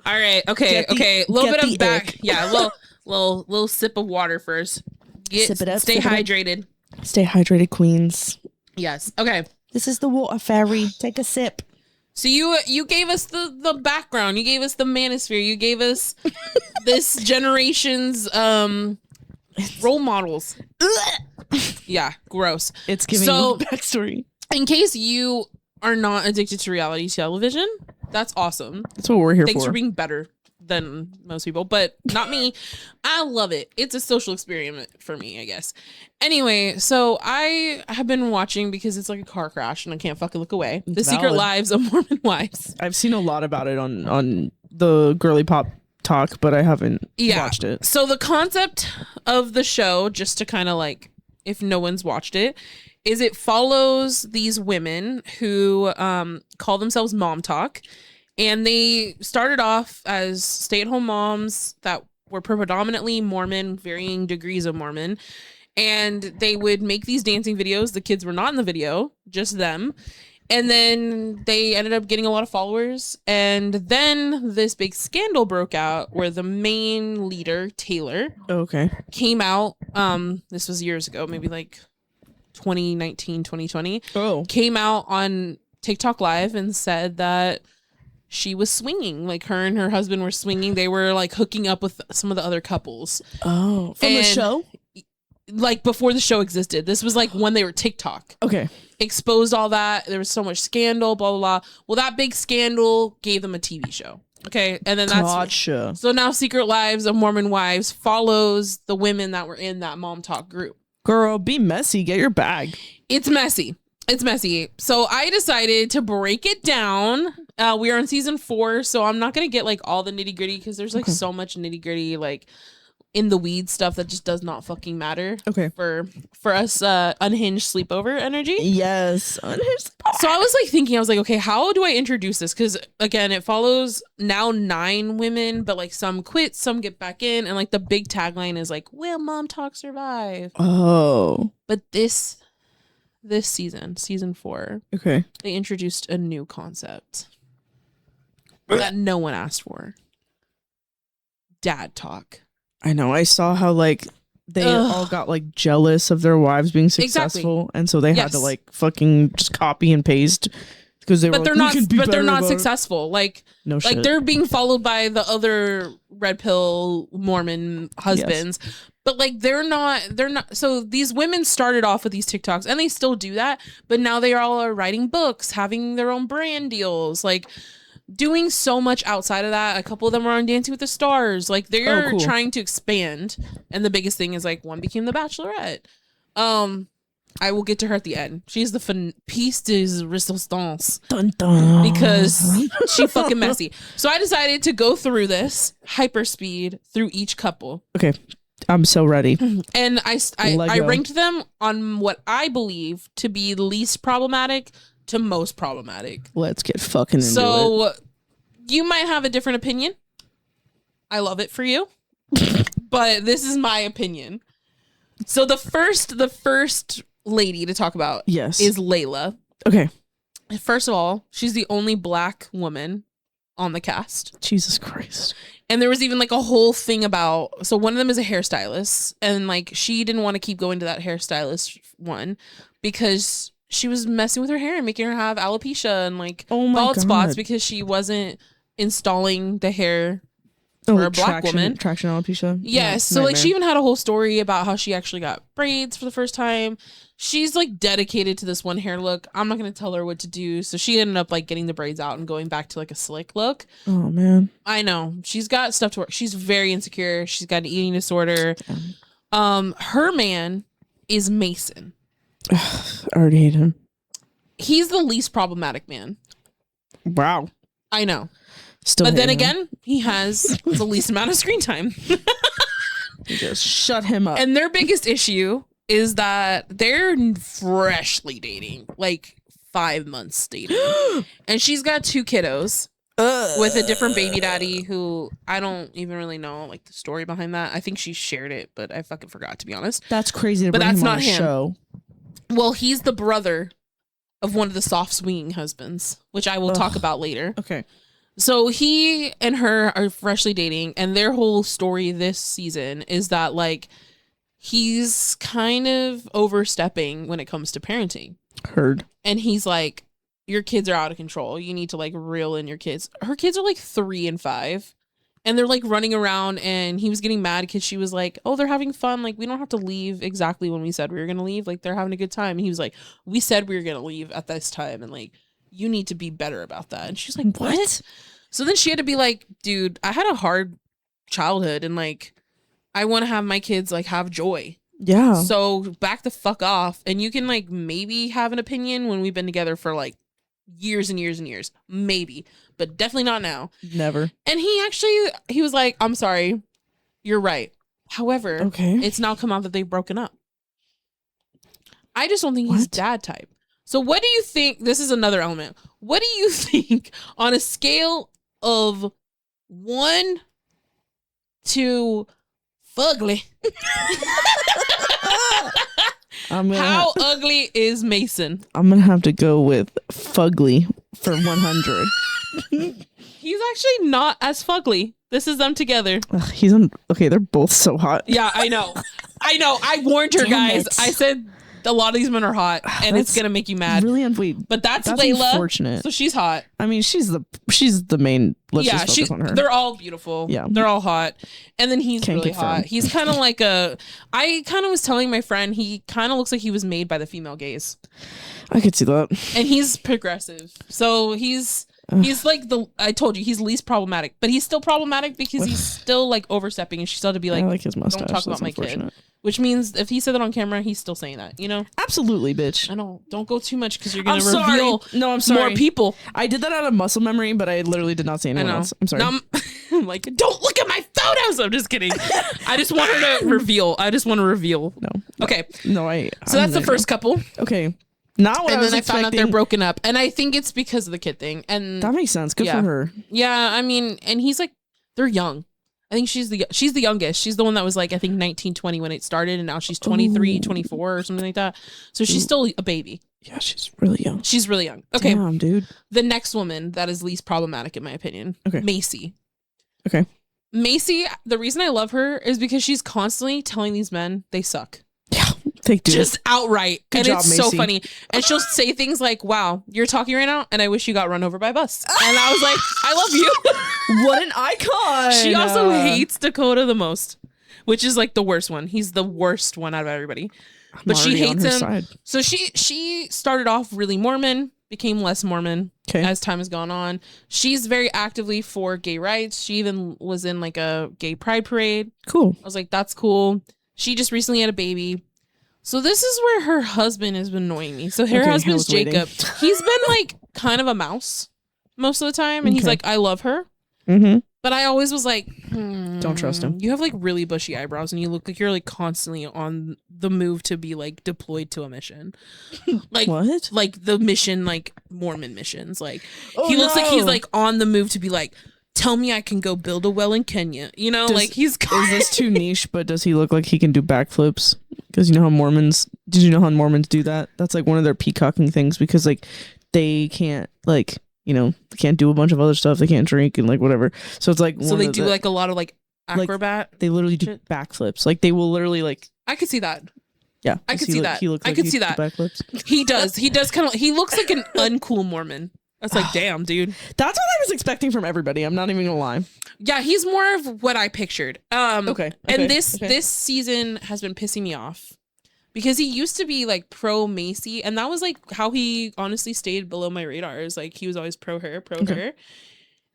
All right. Okay. A little bit of back. Ick. Yeah. Little sip of water first. Sip it up. Stay hydrated. Stay hydrated, queens. Yes. Okay. This is the water fairy. Take a sip. So you gave us the background. You gave us the Manosphere. You gave us this generation's role models. Yeah, gross. It's giving backstory. In case you are not addicted to reality television, That's awesome. That's what we're here for. Thanks for being better than most people, but not me. I love it. It's a social experiment for me, I guess. Anyway, so I have been watching because it's like a car crash and I can't fucking look away. The Secret Lives of Mormon Wives. I've seen a lot about it on the Girly Pop Talk, but I haven't watched it. So the concept of the show, just to kind of like, if no one's watched it, is it follows these women who call themselves Mom Talk. And they started off as stay-at-home moms that were predominantly Mormon, varying degrees of Mormon. And they would make these dancing videos. The kids were not in the video, just them. And then they ended up getting a lot of followers. And then this big scandal broke out where the main leader, Taylor, came out. This was years ago, maybe like 2019, 2020. Came out on TikTok Live and said that she was swinging, like her and her husband were swinging. They were like hooking up with some of the other couples. From the show? Like before the show existed. This was like when they were TikTok. Okay. Exposed all that. There was so much scandal, blah, blah, blah. Well, that big scandal gave them a TV show. Okay. And then gotcha. So now Secret Lives of Mormon Wives follows the women that were in that Mom Talk group. Girl, be messy. Get your bag. It's messy. It's messy. So I decided to break it down. We are on season 4, so I'm not going to get like all the nitty gritty because there's like so much nitty gritty, like in the weeds stuff that just does not fucking matter. Okay. For us unhinged sleepover energy. Yes. Unhinged. So I was like thinking, I was like, okay, how do I introduce this? Because again, it follows now 9 women, but like some quit, some get back in. And like the big tagline is like, will Mom Talk survive? Oh. But this season 4, they introduced a new concept that no one asked for. Dadtok. I know. I saw how like they all got like jealous of their wives being successful, and so they had to like fucking just copy and paste because they were. But they're not successful. Like no shit. Like they're being followed by the other red pill Mormon husbands. Yes. But like they're not so these women started off with these TikToks and they still do that, but now they all are writing books, having their own brand deals, like doing so much outside of that. A couple of them are on Dancing with the Stars. Like they're trying to expand. And the biggest thing is like one became the Bachelorette. I will get to her at the end. She's the piece de resistance. Dun, dun. Because she fucking messy. So I decided to go through this hyperspeed through each couple. Okay. I'm so ready. And I ranked them on what I believe to be least problematic to most problematic. Let's get fucking into it. You might have a different opinion. I love it for you. But this is my opinion. So the first lady to talk about is Layla. Okay. First of all, she's the only black woman on the cast. Jesus Christ. And there was even like a whole thing about, so one of them is a hairstylist, and like she didn't want to keep going to that hairstylist one because she was messing with her hair and making her have alopecia and like bald spots because she wasn't installing the hair for a black woman. Traction alopecia. Yes. So like she even had a whole story about how she actually got braids for the first time. She's like dedicated to this one hair look. I'm not going to tell her what to do. So she ended up like getting the braids out and going back to like a slick look. Oh man. I know. She's got stuff to work. She's very insecure. She's got an eating disorder. Her man is Mason. I already hate him. He's the least problematic man. Wow. I know. Still but then again, he has the least amount of screen time. Just shut him up. And their biggest issue is that they're freshly dating, like 5 months dating. And she's got 2 kiddos with a different baby daddy who I don't even really know like the story behind that. I think she shared it, but I fucking forgot, to be honest. That's crazy to bring him on a show. Well, he's the brother of one of the soft swinging husbands, which I will talk about later. Okay. So he and her are freshly dating, and their whole story this season is that like he's kind of overstepping when it comes to parenting. Heard. And he's like, your kids are out of control. You need to like reel in your kids. Her kids are like 3 and 5. And they're like running around, and he was getting mad because she was like, oh, they're having fun. Like, we don't have to leave exactly when we said we were going to leave. Like, they're having a good time. And he was like, we said we were going to leave at this time. And like, you need to be better about that. And she's like, what? So then she had to be like, dude, I had a hard childhood and like, I want to have my kids like have joy. Yeah. So back the fuck off. And you can like maybe have an opinion when we've been together for like years and years and years. Maybe. But definitely not now. Never. And he was like, I'm sorry. You're right. However, it's now come out that they've broken up. I just don't think he's dad type. So what do you think? This is another element. What do you think on a scale of 1 to fugly? How ugly is Mason? I'm gonna have to go with fugly for 100. He's actually not as fugly. This is them together. Okay, they're both so hot. Yeah, I know. I warned her, guys. I said a lot of these men are hot, and it's gonna make you mad. Really but that's Layla. Unfortunate. So she's hot. I mean, she's the main. Let's just focus on her. They're all beautiful. Yeah, they're all hot. And then he's really hot. He's kind of like I kind of was telling my friend he kind of looks like he was made by the female gaze. I could see that. And he's progressive, so he's like I told you, he's least problematic, but he's still problematic because he's still like overstepping, and she still had to be like, I like his mustache. Don't talk about my kid. Which means if he said that on camera, he's still saying that, you know? Absolutely, bitch. I don't go too much because you're going to reveal more people. I did that out of muscle memory, but I literally did not say anyone else. I'm sorry. I'm like, don't look at my photos. I'm just kidding. I just want her to reveal. No. Okay. No, So that's the first couple. Okay. Not what I was expecting. And then I found out they're broken up. And I think it's because of the kid thing. And that makes sense. Good for her. Yeah, I mean, and he's like, they're young. I think she's the youngest. She's the one that was like, I think 19, 20 when it started. And now she's 23, 24 or something like that. So she's still a baby. Yeah, she's really young. Okay. Damn, dude. The next woman that is least problematic, in my opinion. Okay. Macy. Okay. Macy, the reason I love her is because she's constantly telling these men they suck. Yeah. Just outright. Good job, it's Macy. so funny. And she'll say things like, wow, you're talking right now, and I wish you got run over by a bus. And I was like, I love you. What an icon. She also hates Dakota the most, which is like the worst one. He's the worst one out of everybody. But she hates him. Side. So she started off really Mormon, became less Mormon as time has gone on. She's very actively for gay rights. She even was in like a gay pride parade. Cool. I was like, that's cool. She just recently had a baby. So this is where her husband has been annoying me. So her husband's Jacob. He's been like kind of a mouse most of the time. And he's like, I love her. Mm-hmm. But I always was like, don't trust him. You have like really bushy eyebrows and you look like you're like constantly on the move to be like deployed to a mission. Like what? Like the mission, like Mormon missions. Like he looks like he's like on the move to be like, tell me I can go build a well in Kenya. You know, like he's... Is this too niche, but does he look like he can do backflips? Because you know how Mormons... Did you know how Mormons do that? That's like one of their peacocking things because like they can't like, you know, they can't do a bunch of other stuff. They can't drink and like whatever. So it's like... So they do like a lot of like acrobat? Like, they literally do backflips. Like they will literally like... I could see that. Yeah. I could see that. He looks like I could see that. Backflips. He does. He does kind of... He looks like an uncool Mormon. That's like, damn, dude. That's what I was expecting from everybody. I'm not even gonna lie. Yeah, he's more of what I pictured. Okay. And this season has been pissing me off because he used to be like pro Macy, and that was like how he honestly stayed below my radar. Is like he was always pro her.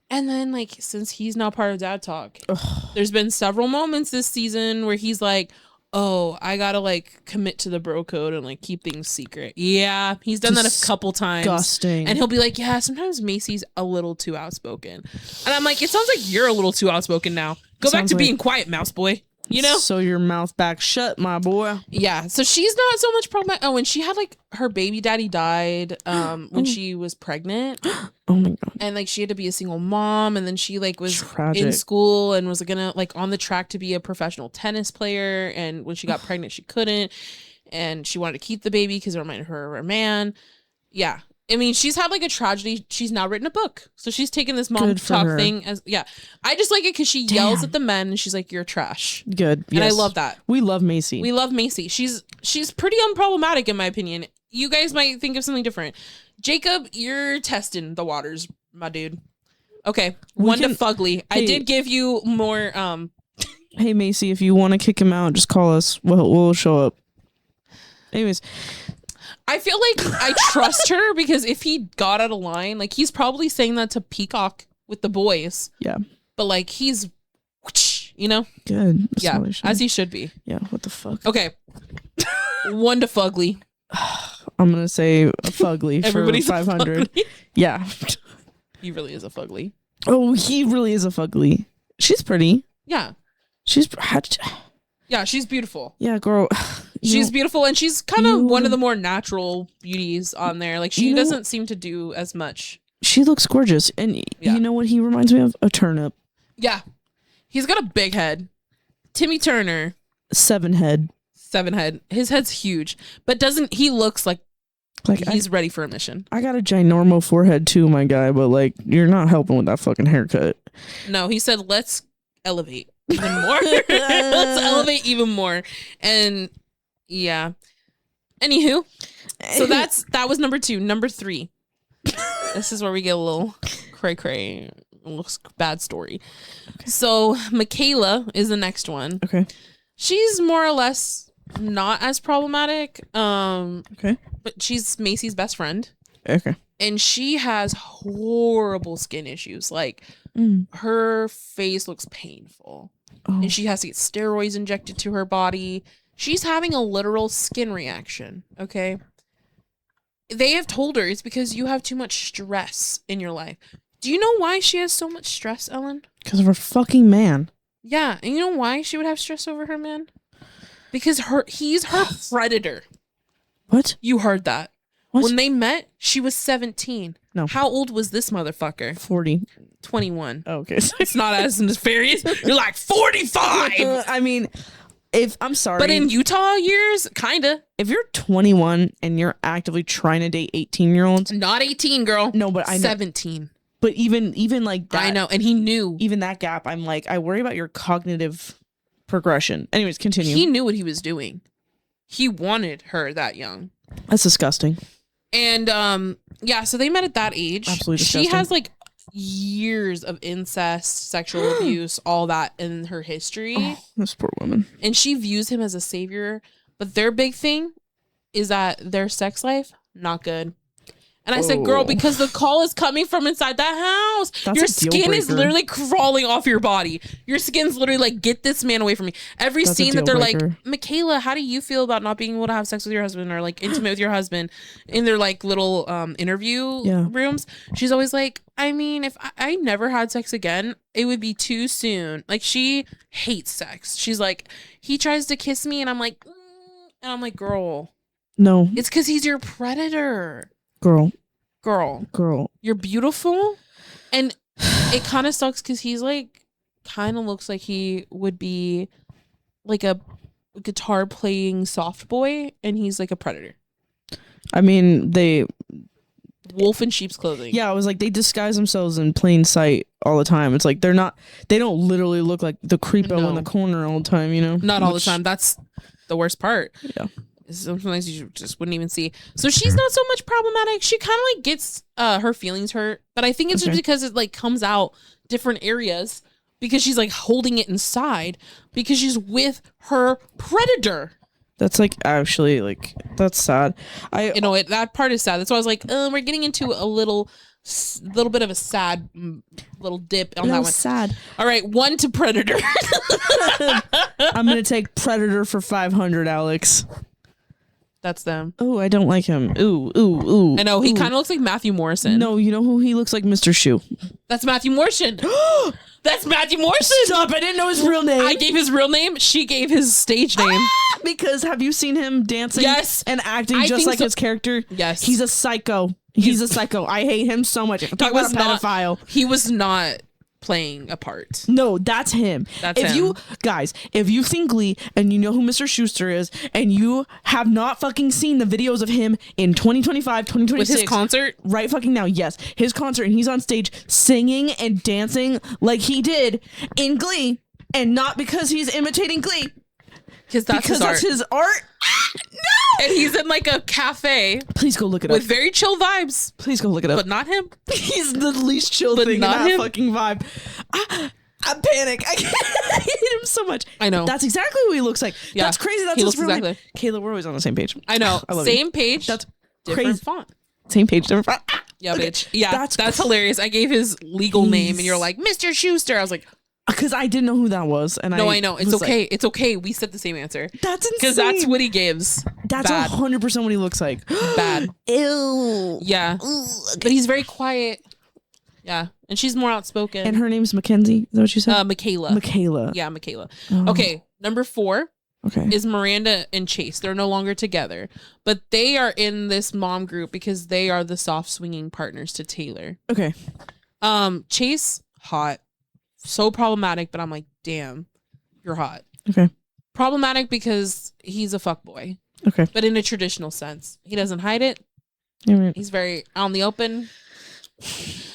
And then like since he's now part of Dadtok, there's been several moments this season where he's like, oh, I gotta like commit to the bro code and like keep things secret. Yeah, he's done that a couple times. Disgusting. And he'll be like, yeah, sometimes Macy's a little too outspoken. And I'm like, it sounds like you're a little too outspoken now. Go back to being quiet, mouse boy. You know? So your mouth back shut, my boy. Yeah. So she's not so much problematic. Oh, and she had like her baby daddy died when she was pregnant. Oh my god. And like she had to be a single mom, and then she like was in school and was gonna like on the track to be a professional tennis player, and when she got pregnant she couldn't, and she wanted to keep the baby because it reminded her of her man. Yeah. I mean, she's had like a tragedy. She's now written a book. So she's taken this mom talk thing as, I just like it because she yells at the men and she's like, you're trash. Good. And I love that. We love Macy. She's pretty unproblematic in my opinion. You guys might think of something different. Jacob, you're testing the waters, my dude. Okay. One to fugly. Hey, I did give you more. Hey, Macy, if you want to kick him out, just call us. We'll show up. Anyways. I feel like I trust her because if he got out of line, like he's probably saying that to Peacock with the boys. Yeah. But like he's, you know? Good. That's yeah, as he should be. Yeah, what the fuck? Okay. 1 to fugly. I'm going to say fugly for 500. Yeah. He really is a fugly. Oh, he really is a fugly. She's pretty. Yeah. Yeah, she's beautiful. Yeah, girl. She's beautiful, and she's kind of one of the more natural beauties on there. Like, she doesn't seem to do as much. She looks gorgeous. And you know what he reminds me of? A turnip. Yeah. He's got a big head. Timmy Turner. 7 head. His head's huge. But he looks like he's ready for a mission. I got a ginormo forehead too, my guy, but like, you're not helping with that fucking haircut. No, he said, let's elevate even more. Let's elevate even more. And yeah. Anywho, so that was number 2. Number 3. This is where we get a little cray-cray. Looks bad story. Okay. So Michaela is the next one. Okay. She's more or less not as problematic. Okay. But she's Macy's best friend. Okay. And she has horrible skin issues. Like her face looks painful. Oh. And she has to get steroids injected to her body. She's having a literal skin reaction. Okay. They have told her it's because you have too much stress in your life. Do you know why she has so much stress, Ellen? Because of her fucking man. Yeah. And you know why she would have stress over her man? Because he's her predator. What? You heard that. What? When they met, she was 17. No. How old was this motherfucker? 40. 21. Oh, okay. It's not as nefarious. You're like 45. I mean, I'm sorry. But in Utah years, kinda. If you're 21 and you're actively trying to date 18-year-olds. Not 18, girl. No, but I know. 17. But even like that. I know. And he knew. Even that gap, I'm like, I worry about your cognitive progression. Anyways, continue. He knew what he was doing. He wanted her that young. That's disgusting. And yeah, so they met at that age. Absolutely disgusting. She has like years of incest, sexual abuse, all that in her history. Oh, this poor woman. And she views him as a savior. But their big thing is that their sex life, not good. And I said, girl, because the call is coming from inside that house. That's your skin is literally crawling off your body. Your skin's literally like, get this man away from me. Every scene that they're like, Michaela, how do you feel about not being able to have sex with your husband or like intimate with your husband in their like little interview rooms? She's always like, I mean, if I never had sex again, it would be too soon. Like, she hates sex. She's like, he tries to kiss me and I'm like, girl. No. It's because he's your predator. Girl. You're beautiful. And it kind of sucks because he's like, kind of looks like he would be like a guitar playing soft boy. And he's like a predator. I mean, wolf in sheep's clothing. Yeah, I was like, they disguise themselves in plain sight all the time. It's like, they don't literally look like the creepo in the corner all the time, you know? Not all the time. That's the worst part. Yeah. Sometimes you just wouldn't even see. So she's not so much problematic. She kind of like gets her feelings hurt, but I think it's just because it like comes out different areas because she's like holding it inside because she's with her predator. That's like actually like that's sad. That part is sad. That's why I was like, we're getting into a little bit of a sad little dip on that one. Sad. All right, 1 to predator. I'm gonna take predator for 500, Alex. That's them. Oh, I don't like him. Ooh. I know, he kind of looks like Matthew Morrison. No, you know who he looks like? Mr. Shoe. That's Matthew Morrison. That's Matthew Morrison. Stop, I didn't know his real name. I gave his real name. She gave his stage name. Because have you seen him dancing and acting just like his character? Yes. He's a psycho. He's a psycho. I hate him so much. Talk about a pedophile. He was not playing a part. No, that's him. If you've seen Glee and you know who Mr. Schuster is and you have not fucking seen the videos of him in 2025, 2026. With his concert? Right fucking now, yes. His concert, and he's on stage singing and dancing like he did in Glee, and not because he's imitating Glee. Because that's his art. No! And he's in like a cafe. Please go look it up. With very chill vibes. Please go look it up. But not him. He's the least chill thing in that fucking vibe. I panic. I hate him so much. I know. That's exactly what he looks like. Yeah. That's crazy. That's his real name. Kayla, we're always on the same page. I know. I love same page. different font. Same page, different font. Yeah, okay. Bitch. Yeah, that's hilarious. I gave his legal name, and you're like, Mr. Schuster. I was like, because I didn't know who that was, and I know it's okay. Like, it's okay. We said the same answer. That's insane. Because that's what he gives. That's 100% what he looks like. Bad. Ew. Yeah, okay. But he's very quiet. Yeah, and she's more outspoken. And her name's Mackenzie. Is that what you said? Michaela. Michaela. Yeah, Michaela. Oh. Okay, number 4. Okay. Is Miranda and Chase. They're no longer together, but they are in this mom group because they are the soft swinging partners to Taylor. Okay. Chase, hot, so problematic, but I'm like, damn, you're hot. Okay. Problematic because he's a fuckboy. Okay. But in a traditional sense, he doesn't hide it. Mm-hmm. He's very out in the open.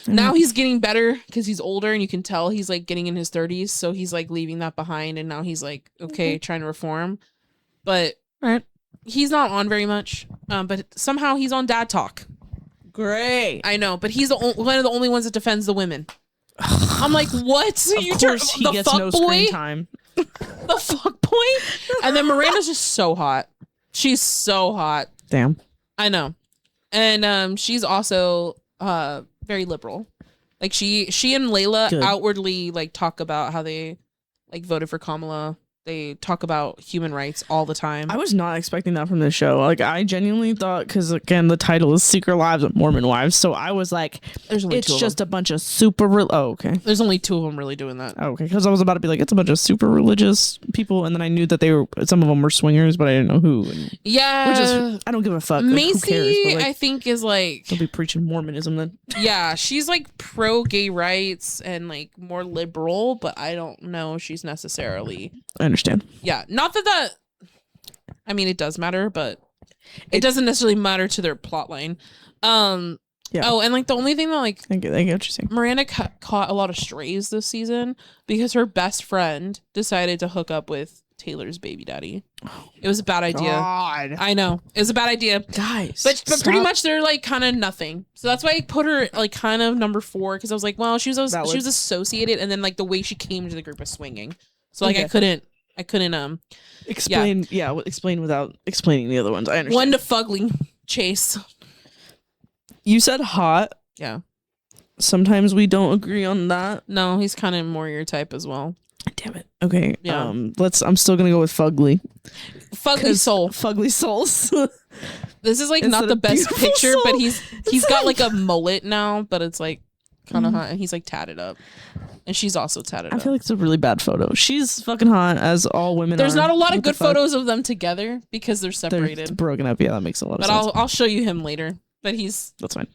Now he's getting better because he's older and you can tell he's like getting in his 30s. So he's like leaving that behind and now he's like, okay, trying to reform. But he's not on very much. But somehow he's on Dadtok. Great. I know, but he's one of the only ones that defends the women. I'm like, what? Of course he gets no screen time. The fuck boy? And then Miranda's just so hot. She's so hot. Damn. I know. And she's also very liberal. Like she and Layla outwardly like talk about how they like voted for Kamala. They talk about human rights all the time. I was not expecting that from this show. Like I genuinely thought, because again the title is Secret Lives of Mormon Wives, so I was like, it's just a bunch of super okay. There's only 2 of them really doing that. Oh, okay, because I was about to be like, it's a bunch of super religious people, and then I knew that some of them were swingers, but I didn't know who. Yeah, which is, I don't give a fuck. Macy, like, who cares? But, like, I think is like they'll be preaching Mormonism then. Yeah, she's like pro gay rights and like more liberal, but I don't know if she's necessarily. I understand. Yeah, not that I mean, it does matter, but it doesn't necessarily matter to their plot line. Yeah. Oh, and like the only thing that like I get what you're saying. Miranda caught a lot of strays this season because her best friend decided to hook up with Taylor's baby daddy. It was a bad idea. God. I know. It was a bad idea. Guys. But pretty much they're like kind of nothing. So that's why I put her like kind of number 4 because I was like, well, she was associated, and then like the way she came to the group was swinging. So like I couldn't explain explain without explaining the other ones. I understand. One to fugly Chase. You said hot. Yeah. Sometimes we don't agree on that. No, he's kind of more your type as well. Damn it. Okay. Yeah. I'm still gonna go with fugly. Fugly soul. Fugly souls. This is like not the best picture, soul. But he's got like a mullet now, but it's like kind of hot, and he's like tatted up. And she's also tatted up. I feel like it's a really bad photo. She's fucking hot, as all women There's are. not a lot of good photos of them together because they're separated. They're broken up. Yeah, that makes a lot of sense. But I'll show you him later. But that's fine.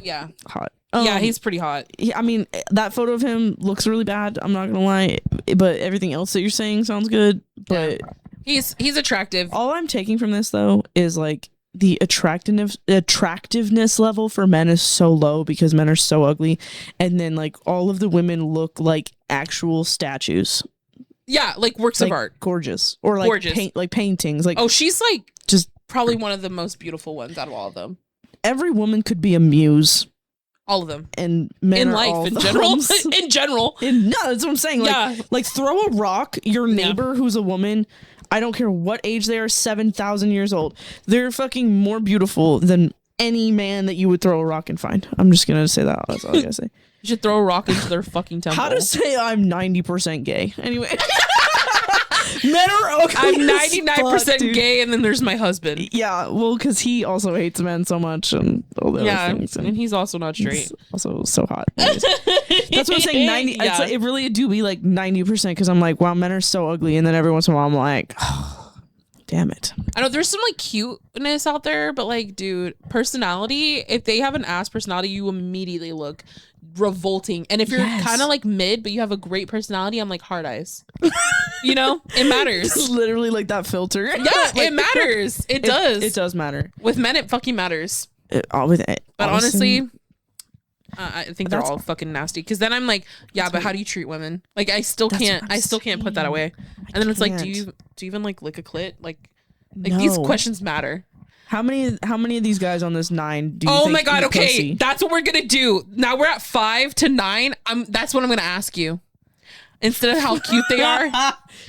Yeah. Hot. Yeah, he's pretty hot. I mean, that photo of him looks really bad. I'm not gonna lie, but everything else that you're saying sounds good. But he's attractive. All I'm taking from this though is like the attractiveness level for men is so low because men are so ugly, and then like all of the women look like actual statues. Yeah, like works of art, gorgeous, or like gorgeous. Like paintings. Like she's like just probably one of the most beautiful ones out of all of them. Every woman could be a muse. All of them. And men in life, in general. In general. No, that's what I'm saying. Like throw a rock, your neighbor who's a woman, I don't care what age they are, 7,000 years old. They're fucking more beautiful than any man that you would throw a rock and find. I'm just going to say that. That's all I got to say. You should throw a rock into their fucking temple. How to say I'm 90% gay. Anyway. Men are ugly. I'm 99% gay, and then there's my husband. Yeah, well, because he also hates men so much, and all the other things. And he's also not straight. He's also so hot. That's what I'm saying. 90. Yeah. It's like, it really do be like 90% because I'm like, wow, men are so ugly, and then every once in a while I'm like, oh, damn it. I know there's some like cuteness out there, but like, dude, personality. If they have an ass personality, you immediately look revolting. And if you're kind of like mid but you have a great personality, I'm like hard eyes. You know, it matters. It's literally like that filter. Yeah, like, it matters. It does matter. With men it fucking matters. But honestly I think they're all fucking nasty because then I'm like, but how do you treat women? Like I still can't put that away. And then it's like, do you even like lick a clit? Like these questions matter. How many of these guys on this 9 do you think? Oh my god, okay. Pussy? That's what we're gonna do. Now we're at 5 to 9. That's what I'm gonna ask you. instead of how cute they are.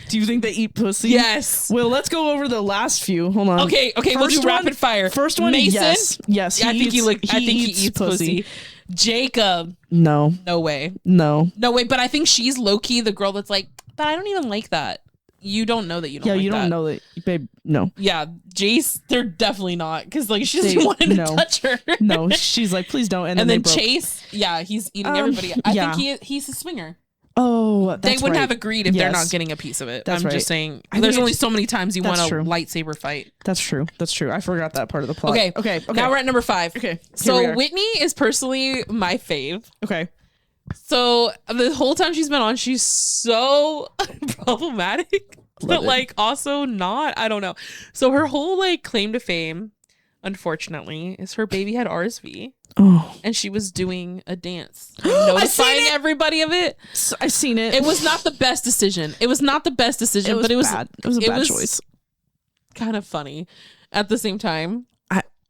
Do you think they eat pussy? Yes. Well, let's go over the last few. Hold on. Okay, we'll do rapid fire. First one, Mason. Yes. I think he eats pussy. Jacob. No way. No way. But I think she's low key the girl that's like, but I don't even like that. You don't know that you don't. Yeah, like you don't know that, babe. No. Yeah, Jace, they're definitely not because like she doesn't want to touch her. No, she's like, please don't. And then Chase, yeah, he's eating everybody. I think he's a swinger. Oh, they wouldn't have agreed if they're not getting a piece of it. I'm just saying. There's only so many times you want a lightsaber fight. That's true. I forgot that part of the plot. Okay. Now we're at number 5. Okay. So Whitney is personally my fave. Okay. So the whole time she's been on, she's so problematic, but like also not. I don't know. So her whole like claim to fame, unfortunately, is her baby had RSV. Oh. And she was doing a dance, notifying everybody of it. I've seen it. It was not the best decision. But it was bad. It was a bad choice. Kind of funny at the same time.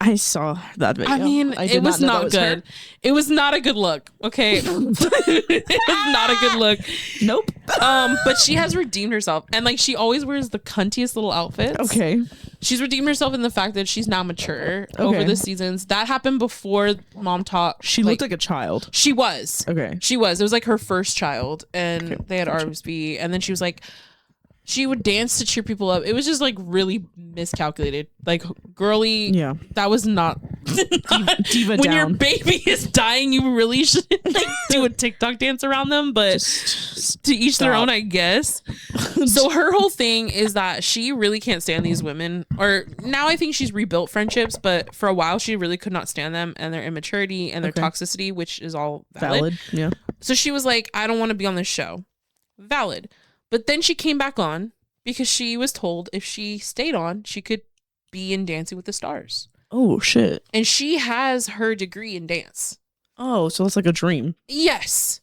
I saw that video. I mean, it was not good. It was not a good look. Okay. It was not a good look. Nope. But she has redeemed herself. And like she always wears the cuntiest little outfits. Okay. She's redeemed herself in the fact that she's now mature over the seasons. That happened before Mom Talk. She looked like a child. She was. Okay. She was. It was like her first child. And they had RSV. And then she was like, she would dance to cheer people up. It was just like really miscalculated. Like girly. Yeah. That was not diva when down. your baby is dying, you really should like do a TikTok dance around them. But just to each their own, I guess. So her whole thing is that she really can't stand these women. Or now I think she's rebuilt friendships, but for a while she really could not stand them and their immaturity and their toxicity, which is all valid. Yeah. So she was like, I don't want to be on this show. Valid. But then she came back on because she was told if she stayed on, she could be in Dancing with the Stars. Oh, shit. And she has her degree in dance. Oh, so it's like a dream. Yes.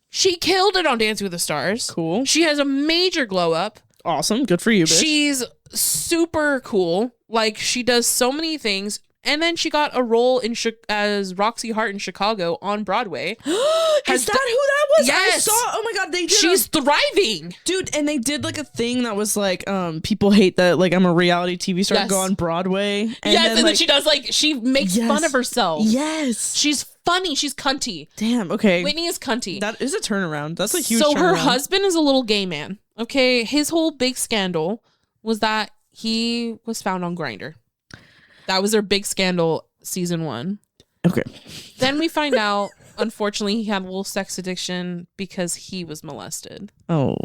She killed it on Dancing with the Stars. Cool. She has a major glow up. Awesome. Good for you, bitch. She's super cool. Like, she does so many things. And then she got a role as Roxy Hart in Chicago on Broadway. Is that who that was? Yes. I saw. Oh my god, they did. She's thriving, dude. And they did like a thing that was like, people hate that like I'm a reality TV star. Go on Broadway. And then she does like she makes fun of herself. Yes, she's funny. She's cunty. Damn. Okay. Whitney is cunty. That is a turnaround. That's a huge. So turnaround. Her husband is a little gay man. Okay, his whole big scandal was that he was found on Grindr. That was their big scandal, season 1. Okay. Then we find out, unfortunately, he had a little sex addiction because he was molested. Oh,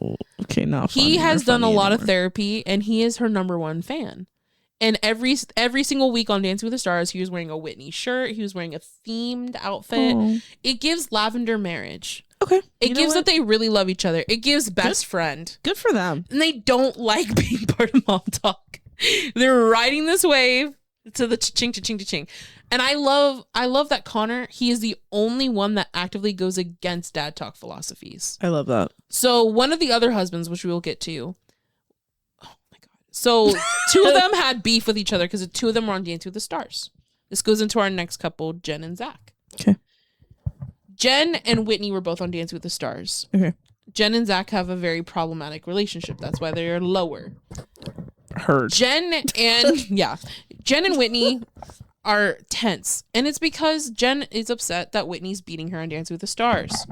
okay. Now he has done a lot of therapy, and he is her #1 fan. And every single week on Dancing with the Stars, he was wearing a Whitney shirt. He was wearing a themed outfit. Oh. It gives lavender marriage. Okay. It gives that they really love each other. It gives best friend. Good for them. And they don't like being part of Mom Talk. They're riding this wave to the cha-ching, cha-ching, cha-ching. And I love that Connor, he is the only one that actively goes against Dadtok philosophies. I love that. So one of the other husbands, which we will get to, oh my god. So 2 of them had beef with each other because the 2 of them were on Dancing with the Stars. This goes into our next couple, Jen and Zach. Okay. Jen and Whitney were both on Dancing with the Stars. Okay. Jen and Zach have a very problematic relationship. That's why they're lower. Heard. Jen and Whitney are tense, and it's because Jen is upset that Whitney's beating her on Dancing with the Stars.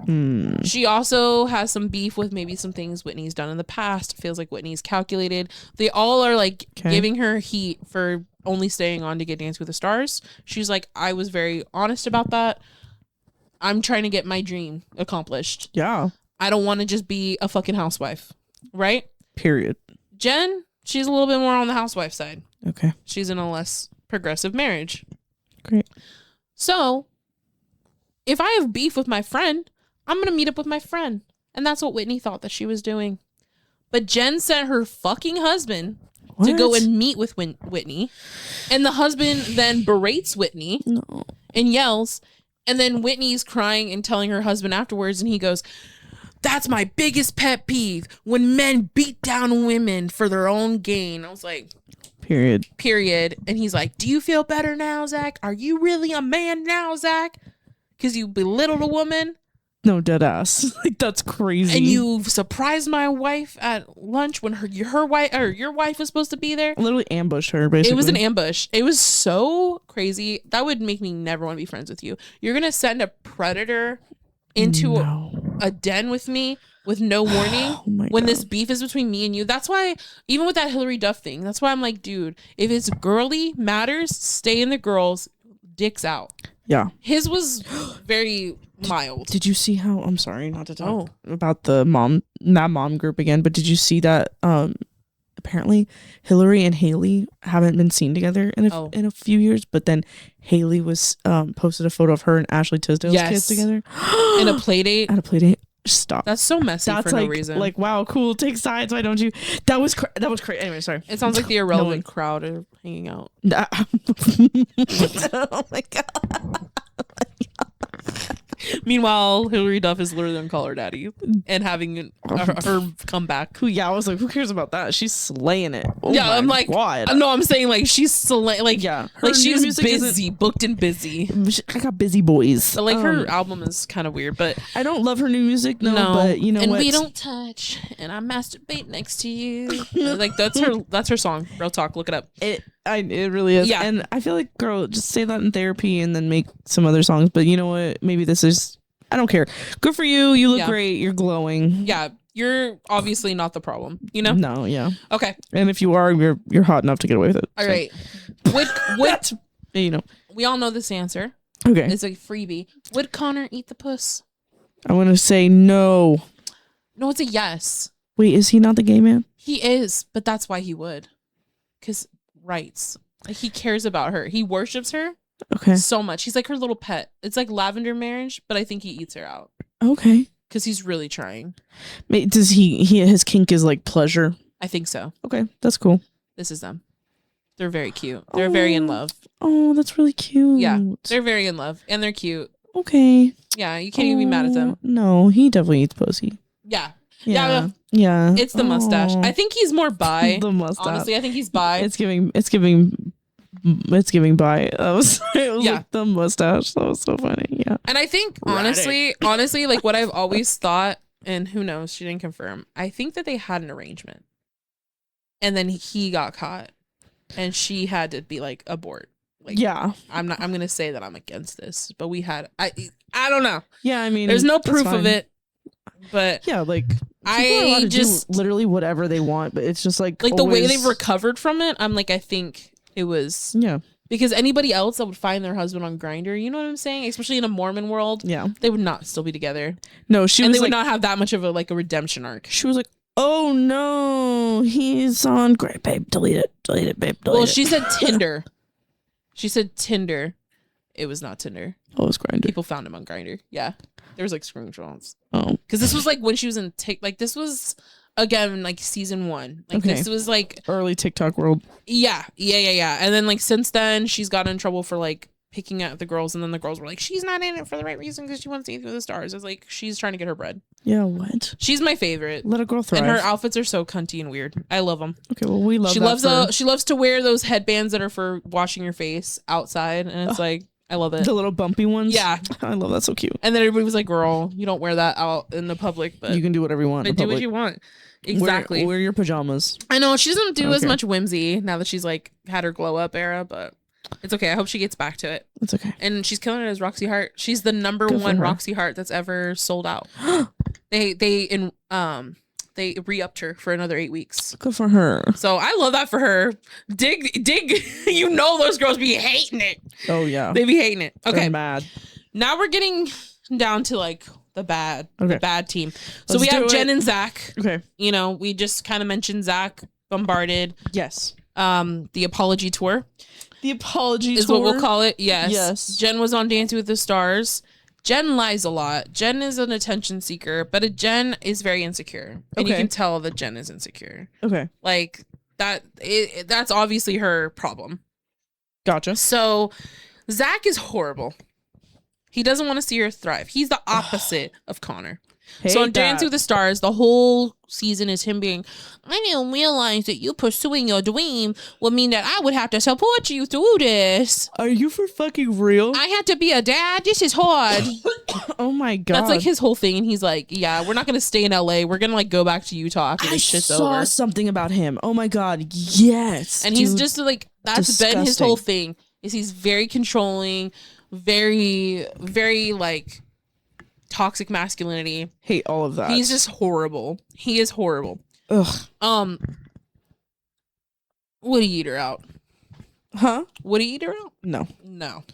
She also has some beef with maybe some things Whitney's done in the past. Feels like Whitney's calculated. They all are like giving her heat for only staying on to get Dancing with the Stars. She's like, I was very honest about that. I'm trying to get my dream accomplished. Yeah. I don't want to just be a fucking housewife. Right? Period. Jen, she's a little bit more on the housewife side. Okay. She's in a less progressive marriage. Great. So, if I have beef with my friend, I'm going to meet up with my friend. And that's what Whitney thought that she was doing. But Jen sent her fucking husband to go and meet with Whitney. And the husband then berates Whitney and yells. And then Whitney's crying and telling her husband afterwards. And he goes, that's my biggest pet peeve, when men beat down women for their own gain. I was like, Period. And he's like, do you feel better now, Zach? Are you really a man now, Zach? Because you belittled a woman? No, dead ass. Like, that's crazy. And you surprised my wife at lunch when her wife or your wife was supposed to be there. Literally ambushed her, basically. It was an ambush. It was so crazy. That would make me never want to be friends with you. You're gonna send a predator into a den with me with no warning when this beef is between me and you. That's why, even with that Hillary Duff thing, that's why I'm like, dude, if it's girly matters, stay in the girls, dicks out. Yeah. His was very mild. Did you see how, I'm sorry not to talk about the mom group again, but did you see that apparently Hillary and Haley haven't been seen together in a few years, but then Haley was posted a photo of her and Ashley Tisdale's kids together in a play date. At a play date. Stop. That's so messy. That's for like, no reason. Like, wow, cool. Take sides. Why don't you? That was crazy. Anyway, sorry. It sounds like the irrelevant crowd are hanging out. Oh my god. Meanwhile, Hillary Duff is literally on Call Her Daddy and having her come back. Yeah, I was like, who cares about that? She's slaying it. Oh yeah, I'm like, God. No, I'm saying like she's slaying. Like, yeah, like she's busy, booked and busy. I got busy boys. So, like her album is kind of weird, but I don't love her new music. No, but you know and what? We don't touch, and I masturbate next to you. Like that's her song. Real talk. Look it up. It really is. Yeah. And I feel like, girl, just say that in therapy and then make some other songs. But you know what? Maybe this is, I don't care. Good for you. You look great. You're glowing. Yeah. You're obviously not the problem, you know? No, yeah. Okay. And if you are, you're hot enough to get away with it. All right. Would you know. We all know this answer. Okay. It's a freebie. Would Connor eat the puss? I want to say no. No, it's a yes. Wait, is he not the gay man? He is, but that's why he would. Because rights. Like, he cares about her. He worships her so much. He's like her little pet. It's like Lavender Marriage, but I think he eats her out. Okay. Because he's really trying. Does his kink is like pleasure? I think so. Okay, that's cool. This is them. They're very cute. They're very in love. Oh, that's really cute. Yeah, they're very in love. And they're cute. Okay. Yeah, you can't even be mad at them. No, he definitely eats pussy. Yeah. Yeah. It's the mustache. I think he's more bi. The mustache. Honestly, I think he's bi. It's giving bi. It was like the mustache. That was so funny. Yeah. And I think honestly, like what I've always thought, and who knows, she didn't confirm. I think that they had an arrangement. And then he got caught. And she had to be like, abort. Like, yeah. I'm gonna say that I'm against this. But we had I don't know. Yeah, I mean, there's no proof of it. But yeah, like I just do literally whatever they want, but it's just like the way they've recovered from it. I'm like, I think it was because anybody else that would find their husband on Grindr, you know what I'm saying? Especially in a Mormon world, they would not still be together. No, they would not have that much of a redemption arc. She was like, oh no, he's on Grindr, babe. Delete it, babe. Delete it. She said Tinder. She said Tinder. It was not Tinder. Oh, it was Grindr. People found him on Grindr. Yeah. There was like screenshots. Oh. Because this was like when she was in this was again like season 1. Like this was like early TikTok world. Yeah. And then like since then she's gotten in trouble for like picking at the girls, and then the girls were like, she's not in it for the right reason because she wants to eat through the stars. I was like, she's trying to get her bread. Yeah, what? She's my favorite. Let a girl thrive. And her outfits are so cunty and weird. I love them. Okay, well we love. She loves to wear those headbands that are for washing your face outside, and it's like. I love it. The little bumpy ones? Yeah. I love that. So cute. And then everybody was like, girl, you don't wear that out in the public. But you can do whatever you want. Do what you want. Exactly. Wear your pajamas. I know. She doesn't do as much whimsy now that she's like had her glow up era, but it's okay. I hope she gets back to it. It's okay. And she's killing it as Roxy Hart. She's the number one Roxy Hart that's ever sold out. They re-upped her for another 8 weeks. Good for her. So I love that for her. Dig. You know those girls be hating it. Oh yeah, they be hating it. Okay, they're mad. Now we're getting down to like the bad team. So we have Jen and Zach. Okay, you know we just kind of mentioned Zach bombarded. Yes. The apology tour. The apology is tour? What we'll call it. Yes. Yes. Jen was on Dancing with the Stars. Jen lies a lot. Jen is an attention seeker, but Jen is very insecure. And you can tell that Jen is insecure. Okay. Like, that's obviously her problem. Gotcha. So, Zach is horrible. He doesn't want to see her thrive. He's the opposite of Connor. So on Dancing with the Stars, the whole season is him being, I didn't realize that you pursuing your dream would mean that I would have to support you through this. Are you for fucking real? I had to be a dad. This is hard. Oh my god. That's like his whole thing. And he's like, yeah, we're not going to stay in LA. We're going to like go back to Utah after this shit's over. I saw something about him. Oh my god. Yes. And he's just like, that's disgusting. Been his whole thing. Is he's very controlling, very, very like toxic masculinity. Hate all of that. He's just horrible. He is horrible. Ugh. Would he eat her out? Huh? Would he eat her out? No.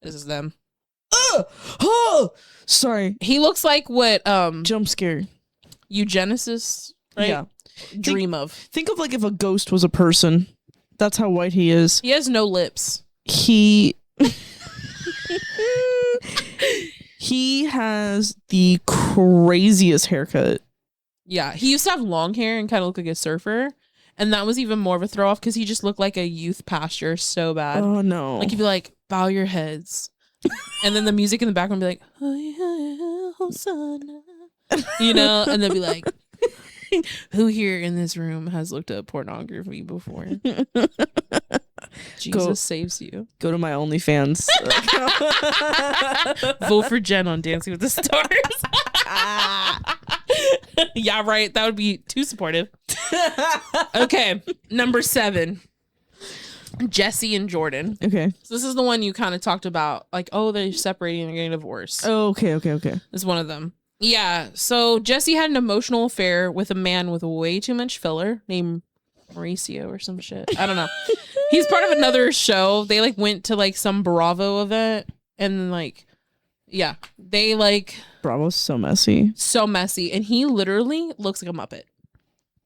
This is them. Oh, sorry. He looks like what jump scare eugenicists, right? Yeah. Dream of. Think of like if a ghost was a person. That's how white he is. He has no lips. He has the craziest haircut. Yeah, he used to have long hair and kind of look like a surfer. And that was even more of a throw off because he just looked like a youth pastor so bad. Oh no. Like he'd be like, bow your heads. And then the music in the background would be like, oh, yeah, Hosanna. You know, and they'll be like, who here in this room has looked up pornography before? Jesus saves you. Go to my OnlyFans. Vote for Jen on Dancing with the Stars. Yeah, right. That would be too supportive. Okay, number 7. Jesse and Jordan. Okay. So this is the one you kind of talked about. Like, oh, they're separating, they're getting divorced. Oh, okay. It's one of them. Yeah. So Jesse had an emotional affair with a man with way too much filler named Mauricio or some shit. I don't know. He's part of another show. They like went to like some Bravo event and like, yeah, they like. Bravo's so messy. So messy. And he literally looks like a Muppet.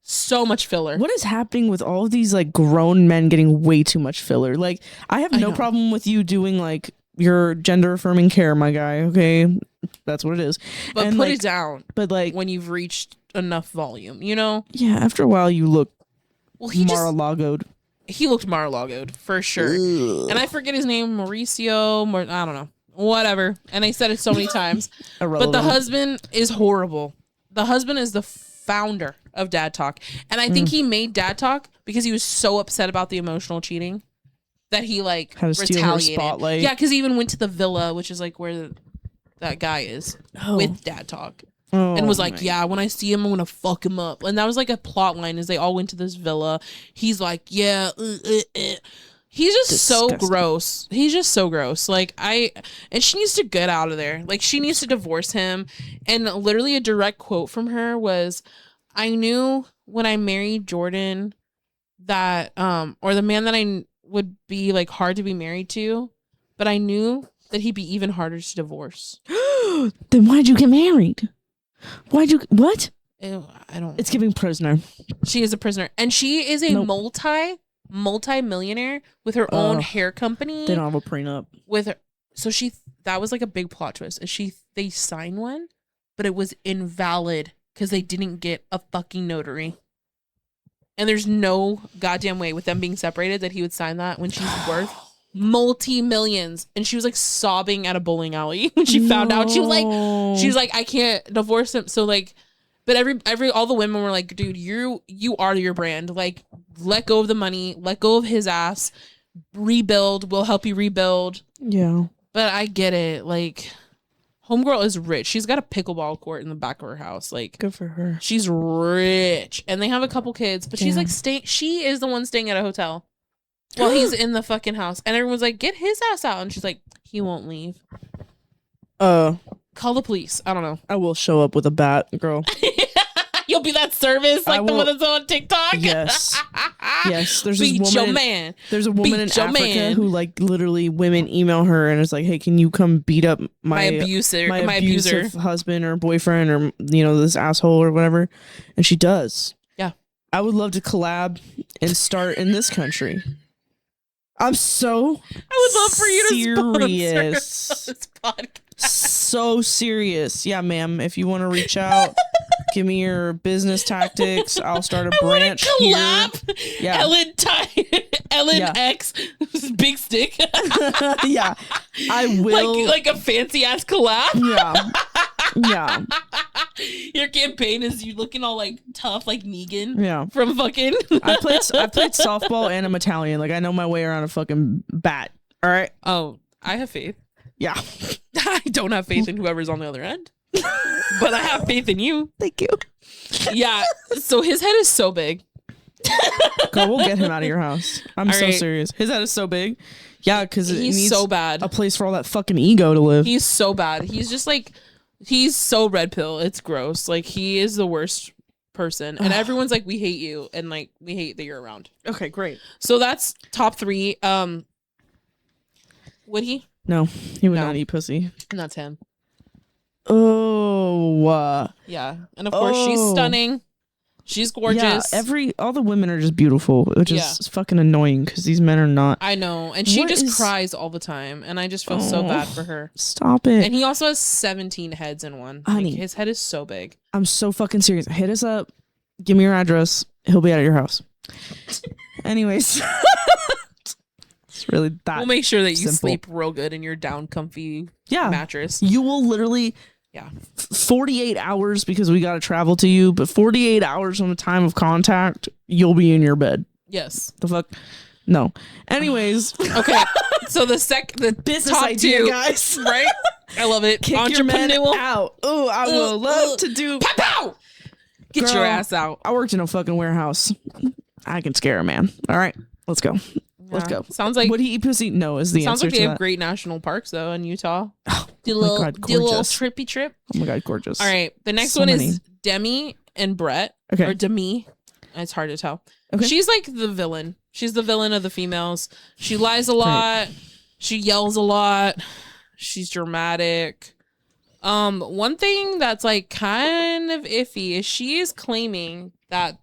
So much filler. What is happening with all of these like grown men getting way too much filler? Like, I have no problem with you doing like your gender affirming care, my guy. Okay, that's what it is. But and, put like, it down. But like when you've reached enough volume, you know. Yeah, after a while you look Mar-a-Lago'd. He looked Mar-a-Lago'd for sure. Ugh. And I forget his name, Mauricio. I don't know. Whatever. And I said it so many times. But the husband is horrible. The husband is the founder of Dadtok. And I think he made Dadtok because he was so upset about the emotional cheating that he like had to steal her spotlight. Yeah, because he even went to the villa, which is like where that guy is with Dadtok. And was like, yeah, when I see him, I'm going to fuck him up. And that was like a plot line as they all went to this villa. He's like, yeah, He's just disgusting. So gross. He's just so gross. Like, and she needs to get out of there. Like, she needs to divorce him. And literally a direct quote from her was, I knew when I married Jordan that, or the man that I would be like hard to be married to, but I knew that he'd be even harder to divorce. Then why'd you get married? What? Ew, I don't. It's giving prisoner. She is a prisoner. And she is a multi-millionaire with her own hair company. They don't have a prenup with her. So that was like a big plot twist. They signed one, but it was invalid because they didn't get a fucking notary. And there's no goddamn way with them being separated that he would sign that when she's worth multi-millions. And she was like sobbing at a bowling alley when she found out. She was like, I can't divorce him. So like, but all the women were like, dude, you are your brand. Like, let go of the money, let go of his ass, rebuild. We'll help you rebuild. Yeah. But I get it. Like, homegirl is rich. She's got a pickleball court in the back of her house. Like, good for her. She's rich. And they have a couple kids, but she's like she is the one staying at a hotel while he's in the fucking house. And everyone's like, get his ass out. And she's like, he won't leave. Call the police. I don't know. I will show up with a bat, girl. You'll be that service like the one that's on TikTok. Yes. There's Beat this woman. Your man. There's a woman in Africa who like literally women email her and it's like, hey, can you come beat up my abusive husband or boyfriend or this asshole or whatever? And she does. Yeah. I would love to collab and start in this country. I would love for you to sponsor this podcast. So serious. Yeah, ma'am. If you want to reach out, give me your business tactics. I'll start a branch here. Yeah. Ellen X big stick. Yeah. I will. Like a fancy ass collab. Yeah. Your campaign is you looking all like tough like Negan. Yeah. From fucking I played softball and I'm Italian. Like I know my way around a fucking bat. All right. Oh, I have faith. Yeah. I don't have faith in whoever's on the other end, but I have faith in you. Thank you. Yeah. So his head is so big. God, we'll get him out of your house. I'm so serious. His head is so big. Yeah, because he's so bad. A place for all that fucking ego to live. He's so bad. He's just like, he's so red pill. It's gross. Like, he is the worst person. And everyone's like, we hate you. And like, we hate that you're around. Okay, great. So that's top 3. Would he? No, he would not eat pussy. And that's him. Oh. Yeah. And of course, she's stunning. She's gorgeous. Yeah, all the women are just beautiful, which is fucking annoying because these men are not. I know. And she just cries all the time. And I just feel so bad for her. Stop it. And he also has 17 heads in one. Honey, like, his head is so big. I'm so fucking serious. Hit us up. Give me your address. He'll be out of your house. Anyways. It's really that we'll make sure that you simple. sleep real good in your down comfy mattress. You will literally 48 hours because we got to travel to you, but 48 hours from the time of contact, you'll be in your bed. Yes. The fuck? No. Anyways. Okay. So the business top idea, 2, guys. Right? I love it. Kick your men out. Oh, I will love to do. Pow, pow! Get your ass out. I worked in a fucking warehouse. I can scare a man. All right. Let's go. Let's go. Sounds like would he eat pussy? No, is the answer. Sounds like they have great national parks though in Utah. Oh, do a little trippy trip. Oh my god, gorgeous. All right, the next one is Demi and Brett. Okay. Or Demi. It's hard to tell. Okay. She's like the villain. She's the villain of the females. She lies a lot. She yells a lot. She's dramatic. One thing that's like kind of iffy is she is claiming that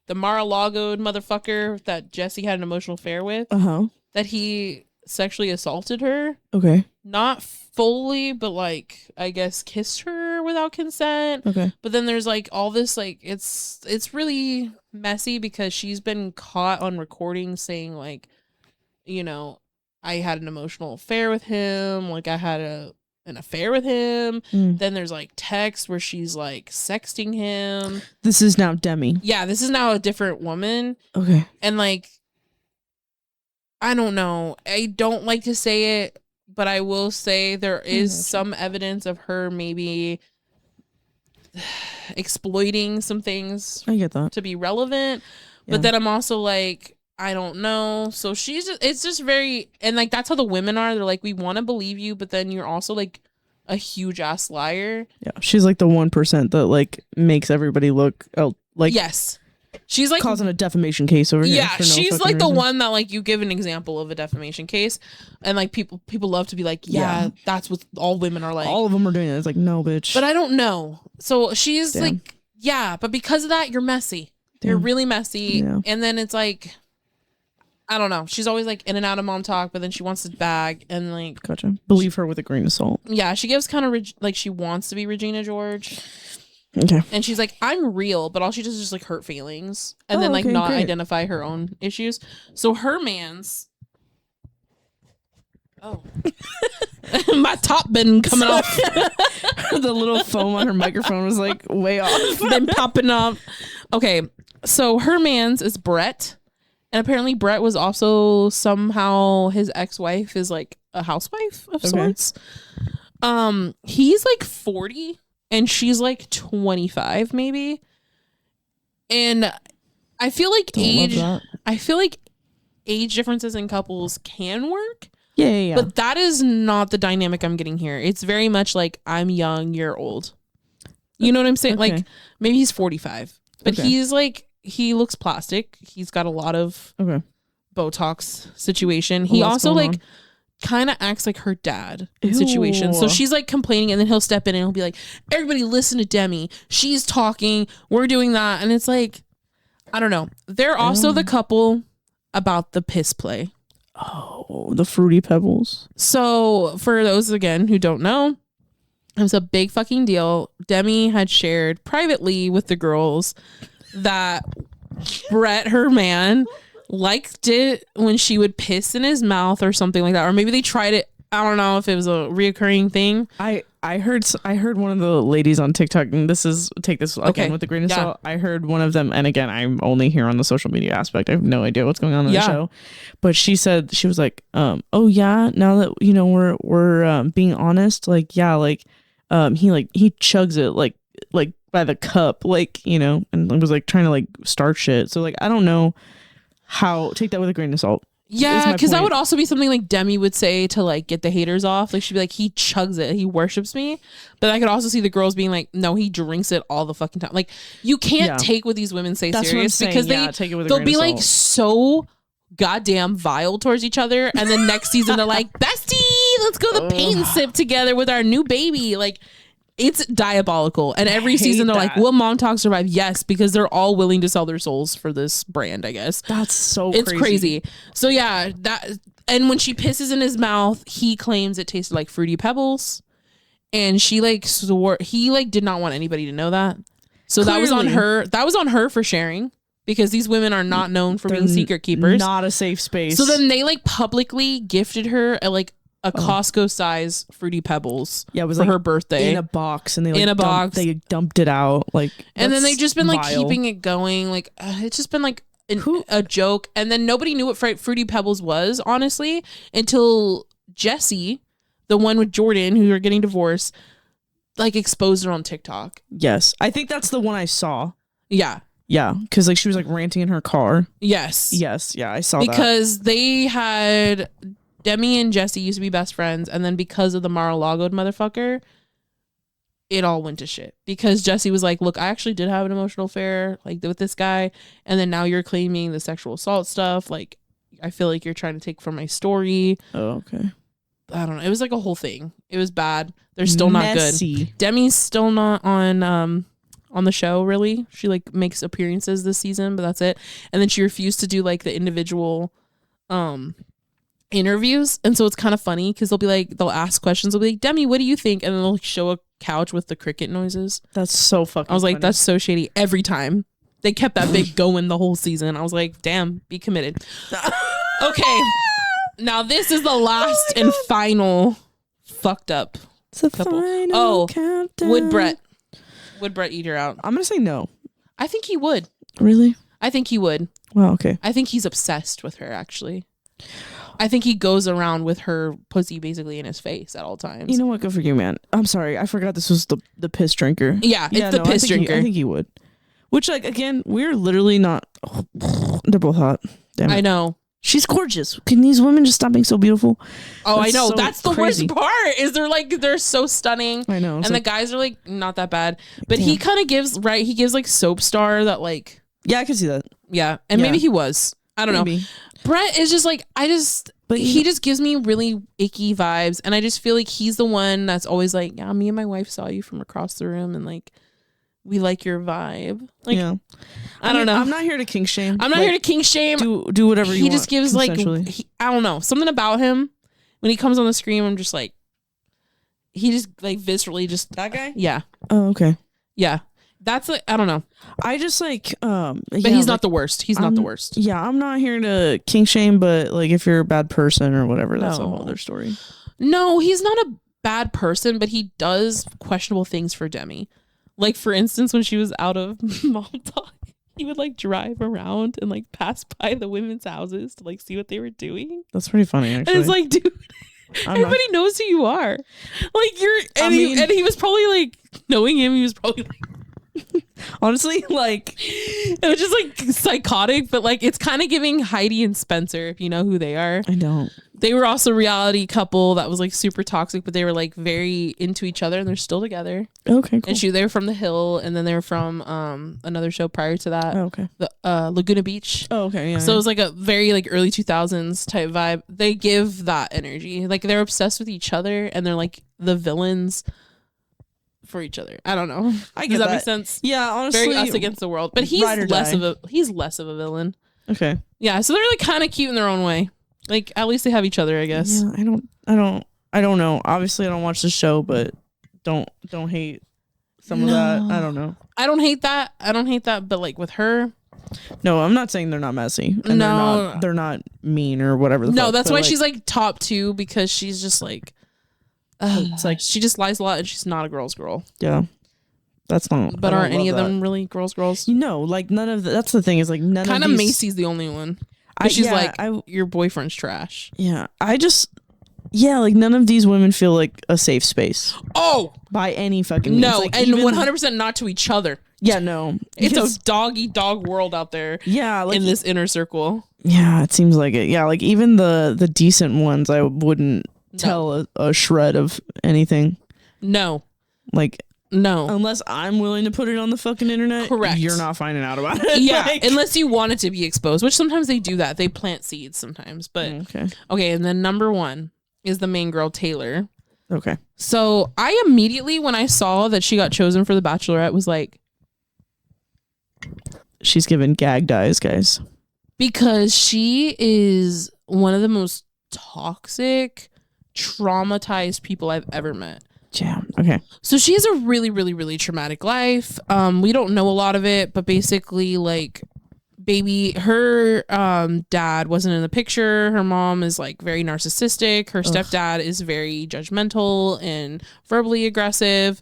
the Mar-a-Lago motherfucker that Jesse had an emotional affair with, that he sexually assaulted her. Okay. Not fully, but like, I guess kissed her without consent. Okay. But then there's like all this, like, it's really messy because she's been caught on recording saying like, you know, I had an emotional affair with him. Like I had an affair with him. Then there's like texts where she's like sexting him. This is now Demi. Yeah, this is now a different woman. Okay. And like, I don't know. I don't like to say it, but I will say there is some evidence of her maybe exploiting some things. I get that. To be relevant. Yeah. But then I'm also like, I don't know. So it's just very, and like, that's how the women are. They're like, we want to believe you, but then you're also like a huge ass liar. Yeah. She's like the 1% that like makes everybody look like. Yes. She's like causing a defamation case over here. Yeah. She's like the one that like you give an example of a defamation case and like people love to be like, yeah, that's what all women are like. All of them are doing it. It's like, no, bitch. But I don't know. So she's like, yeah, but because of that, you're messy. You're really messy. Yeah. And then it's like, I don't know. She's always like in and out of mom talk, but then she wants to bag and like. Gotcha. Believe her with a grain of salt. Yeah, she gives kind of like she wants to be Regina George. Okay. And she's like, I'm real, but all she does is just like hurt feelings and then like not identify her own issues. So her man's. Oh. My top been coming off. The little foam on her microphone was like way off. Been popping off. Okay. So her man's is Brett. And apparently Brett was also somehow his ex-wife is like a housewife of sorts. He's like 40 and she's like 25 maybe. And I feel like age differences in couples can work. Yeah. But that is not the dynamic I'm getting here. It's very much like I'm young, you're old. You know what I'm saying? Okay. Like maybe he's 45, but he's like, he looks plastic. He's got a lot of Botox situation. He also like kind of acts like her dad in situations. So she's like complaining and then he'll step in and he'll be like, everybody listen to Demi. She's talking. We're doing that. And it's like, I don't know. They're also the couple about the piss play. Oh, the Fruity Pebbles. So for those, again, who don't know, it was a big fucking deal. Demi had shared privately with the girls that Brett, her man, liked it when she would piss in his mouth or something like that. Or maybe they tried it. I don't know if it was a reoccurring thing. I heard one of the ladies on TikTok, and take this again with a grain of salt. I heard one of them, and again, I'm only here on the social media aspect. I have no idea what's going on in the show, but she said, she was like, oh yeah, now that we're being honest, like he chugs it like by the cup, and was like trying to like start shit. So like I don't know how, take that with a grain of salt. Yeah, because that would also be something like Demi would say to like get the haters off. Like she'd be like, he chugs it, he worships me. But I could also see the girls being like, no, he drinks it all the fucking time. Like you can't take what these women say serious because they'll be like so goddamn vile towards each other, and then next season they're like, bestie, let's go to the paint and sip together with our new baby. Like it's diabolical. And every season they're like, will Mom Talk survive? Yes, because they're all willing to sell their souls for this brand, I guess. That's so it's crazy. So yeah, and when she pisses in his mouth, he claims it tasted like Fruity Pebbles. And she like swore he like did not want anybody to know that. So that was on her. That was on her for sharing. Because these women are not known for being secret keepers. Not a safe space. So then they like publicly gifted her a Costco size Fruity Pebbles it was for her birthday in a box, and they dumped it out and then they've just been like keeping it going, like it's just been like a joke. And then nobody knew what Fruity Pebbles was, honestly, until Jessie, the one with Jordan who are getting divorced, like exposed it on TikTok. Yes, I think that's the one I saw. Yeah, because like she was like ranting in her car. Yes, yeah, I saw because they had Demi and Jessie used to be best friends, and then because of the Mar-a-Lago'd motherfucker, it all went to shit. Because Jessie was like, look, I actually did have an emotional affair like with this guy, and then now you're claiming the sexual assault stuff. Like, I feel like you're trying to take from my story. Oh, okay. I don't know. It was like a whole thing. It was bad. They're still not good. Demi's still not on the show, really. She like makes appearances this season, but that's it. And then she refused to do like the individual interviews, and so it's kind of funny because they'll ask questions. They'll be like, Demi, what do you think? And then they'll show a couch with the cricket noises. That's so fucking I was like, funny. that's so shady. Every time they kept that big going the whole season. I was like, damn, be committed. Okay, now this is the last and final fucked up couple. Countdown. Would Brett eat her out? I'm gonna say no. I think he would. Really? I think he would. Well, okay. I think he's obsessed with her, actually. I think he goes around with her pussy basically in his face at all times. You know what? Good for you, man. I'm sorry. I forgot this was the piss drinker. Yeah, it's the piss drinker. I think he would. Which, like, again, we're literally not... They're both hot. Damn it. I know. She's gorgeous. Can these women just stop being so beautiful? Oh, I know. So that's the worst part. Is they're so stunning. I know. And the guys are like not that bad. But he kind of gives like soap star that like... Yeah, I can see that. Yeah. And maybe he was. I don't know. Brett is just like, but he just gives me really icky vibes. And I just feel like he's the one that's always like, yeah, me and my wife saw you from across the room and like, we like your vibe. Like, yeah. I don't know. I'm not here to kink shame. I'm not here to kink shame. Do whatever you want. He just gives like, I don't know. Something about him. When he comes on the screen, I'm just like, he just like viscerally just. That guy? Yeah. Oh, okay. Yeah. That's like, I don't know. I just like, but he's not the worst. He's not the worst. Yeah, I'm not here to kink shame, but like if you're a bad person or whatever, that's a whole other story. No, he's not a bad person, but he does questionable things for Demi. Like for instance, when she was out of Mom Talk, he would like drive around and like pass by the women's houses to like see what they were doing. That's pretty funny, actually. And it's like, dude, everybody knows who you are. Like you're, and he was probably like, knowing him, he was probably like, honestly, like it was just like psychotic, but like it's kind of giving Heidi and Spencer, if you know who they are. I don't. They were also a reality couple that was like super toxic, but they were like very into each other and they're still together. Okay, cool. And they were from The Hill, and then they were from another show prior to that. Oh, okay. The Laguna Beach. Oh, okay. Yeah. So it was like a very like early 2000s type vibe. They give that energy. Like they're obsessed with each other and they're like the villains for each other. I don't know. Does that make sense? Yeah, honestly, very us against the world. But he's less of a villain. Okay. Yeah, so they're like kind of cute in their own way. Like at least they have each other, I guess. Yeah, I don't know. Obviously, I don't watch the show, but don't hate some of that. I don't know. I don't hate that. But like with her, no, I'm not saying they're not messy. And they're not mean or whatever. That's why like, she's like top 2 because she's just like. It's like she just lies a lot and she's not a girl's girl. Yeah. That's not. But aren't any of them really girls? Like none of that's the thing is like none kind of these... Macy's the only one. She's your boyfriend's trash. Yeah. Like none of these women feel like a safe space. Oh, by any fucking means. No, like, and 100% not to each other. Yeah, no. It's a dog world out there. Yeah, like in this inner circle. Yeah, it seems like it. Yeah, like even the decent ones, I wouldn't tell a shred of anything. No. Like no. Unless I'm willing to put it on the fucking internet. Correct. You're not finding out about it. Yeah, unless you want it to be exposed, which sometimes they do that. They plant seeds sometimes. But okay, and then number 1 is the main girl, Taylor. Okay. So I immediately, when I saw that she got chosen for The Bachelorette, was like, she's given gagged eyes, guys. Because she is one of the most toxic, traumatized people I've ever met. Yeah. Okay. So she has a really, really, really traumatic life. We don't know a lot of it, but basically, like, her dad wasn't in the picture. Her mom is like very narcissistic. Her stepdad is very judgmental and verbally aggressive.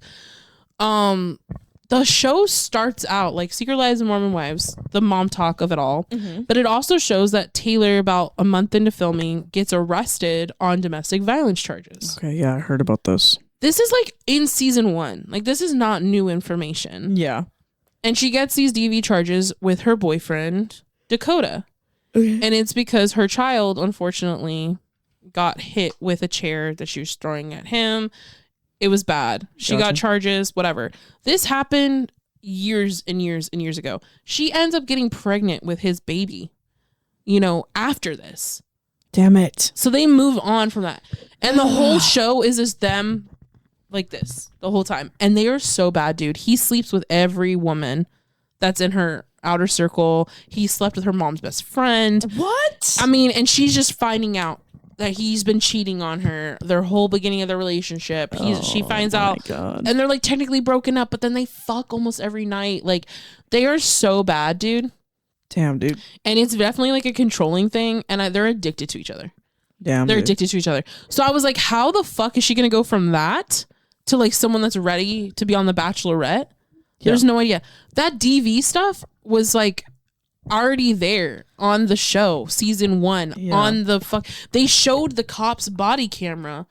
The show starts out like Secret Lives of Mormon Wives, the mom talk of it all. Mm-hmm. But it also shows that Taylor, about a month into filming, gets arrested on domestic violence charges. Okay, yeah, I heard about this. This is like in season 1. Like, this is not new information. Yeah. And she gets these DV charges with her boyfriend, Dakota. Okay. And it's because her child, unfortunately, got hit with a chair that she was throwing at him. It was bad. She got charges, whatever. This happened years and years and years ago. She ends up getting pregnant with his baby, after this. Damn it. So they move on from that. And the whole show is just them like this the whole time. And they are so bad, dude. He sleeps with every woman that's in her outer circle. He slept with her mom's best friend. What? I mean, and she's just finding out that he's been cheating on her their whole beginning of their relationship. She finds out, God. And they're like technically broken up, but then they fuck almost every night. Like, they are so bad, dude. Damn, dude. And it's definitely like a controlling thing, and they're addicted to each other. Damn, they're addicted to each other. So I was like, how the fuck is she gonna go from that to like someone that's ready to be on The Bachelorette? There's no idea. That DV stuff was like already there on the show, season 1, on the they showed the cop's body camera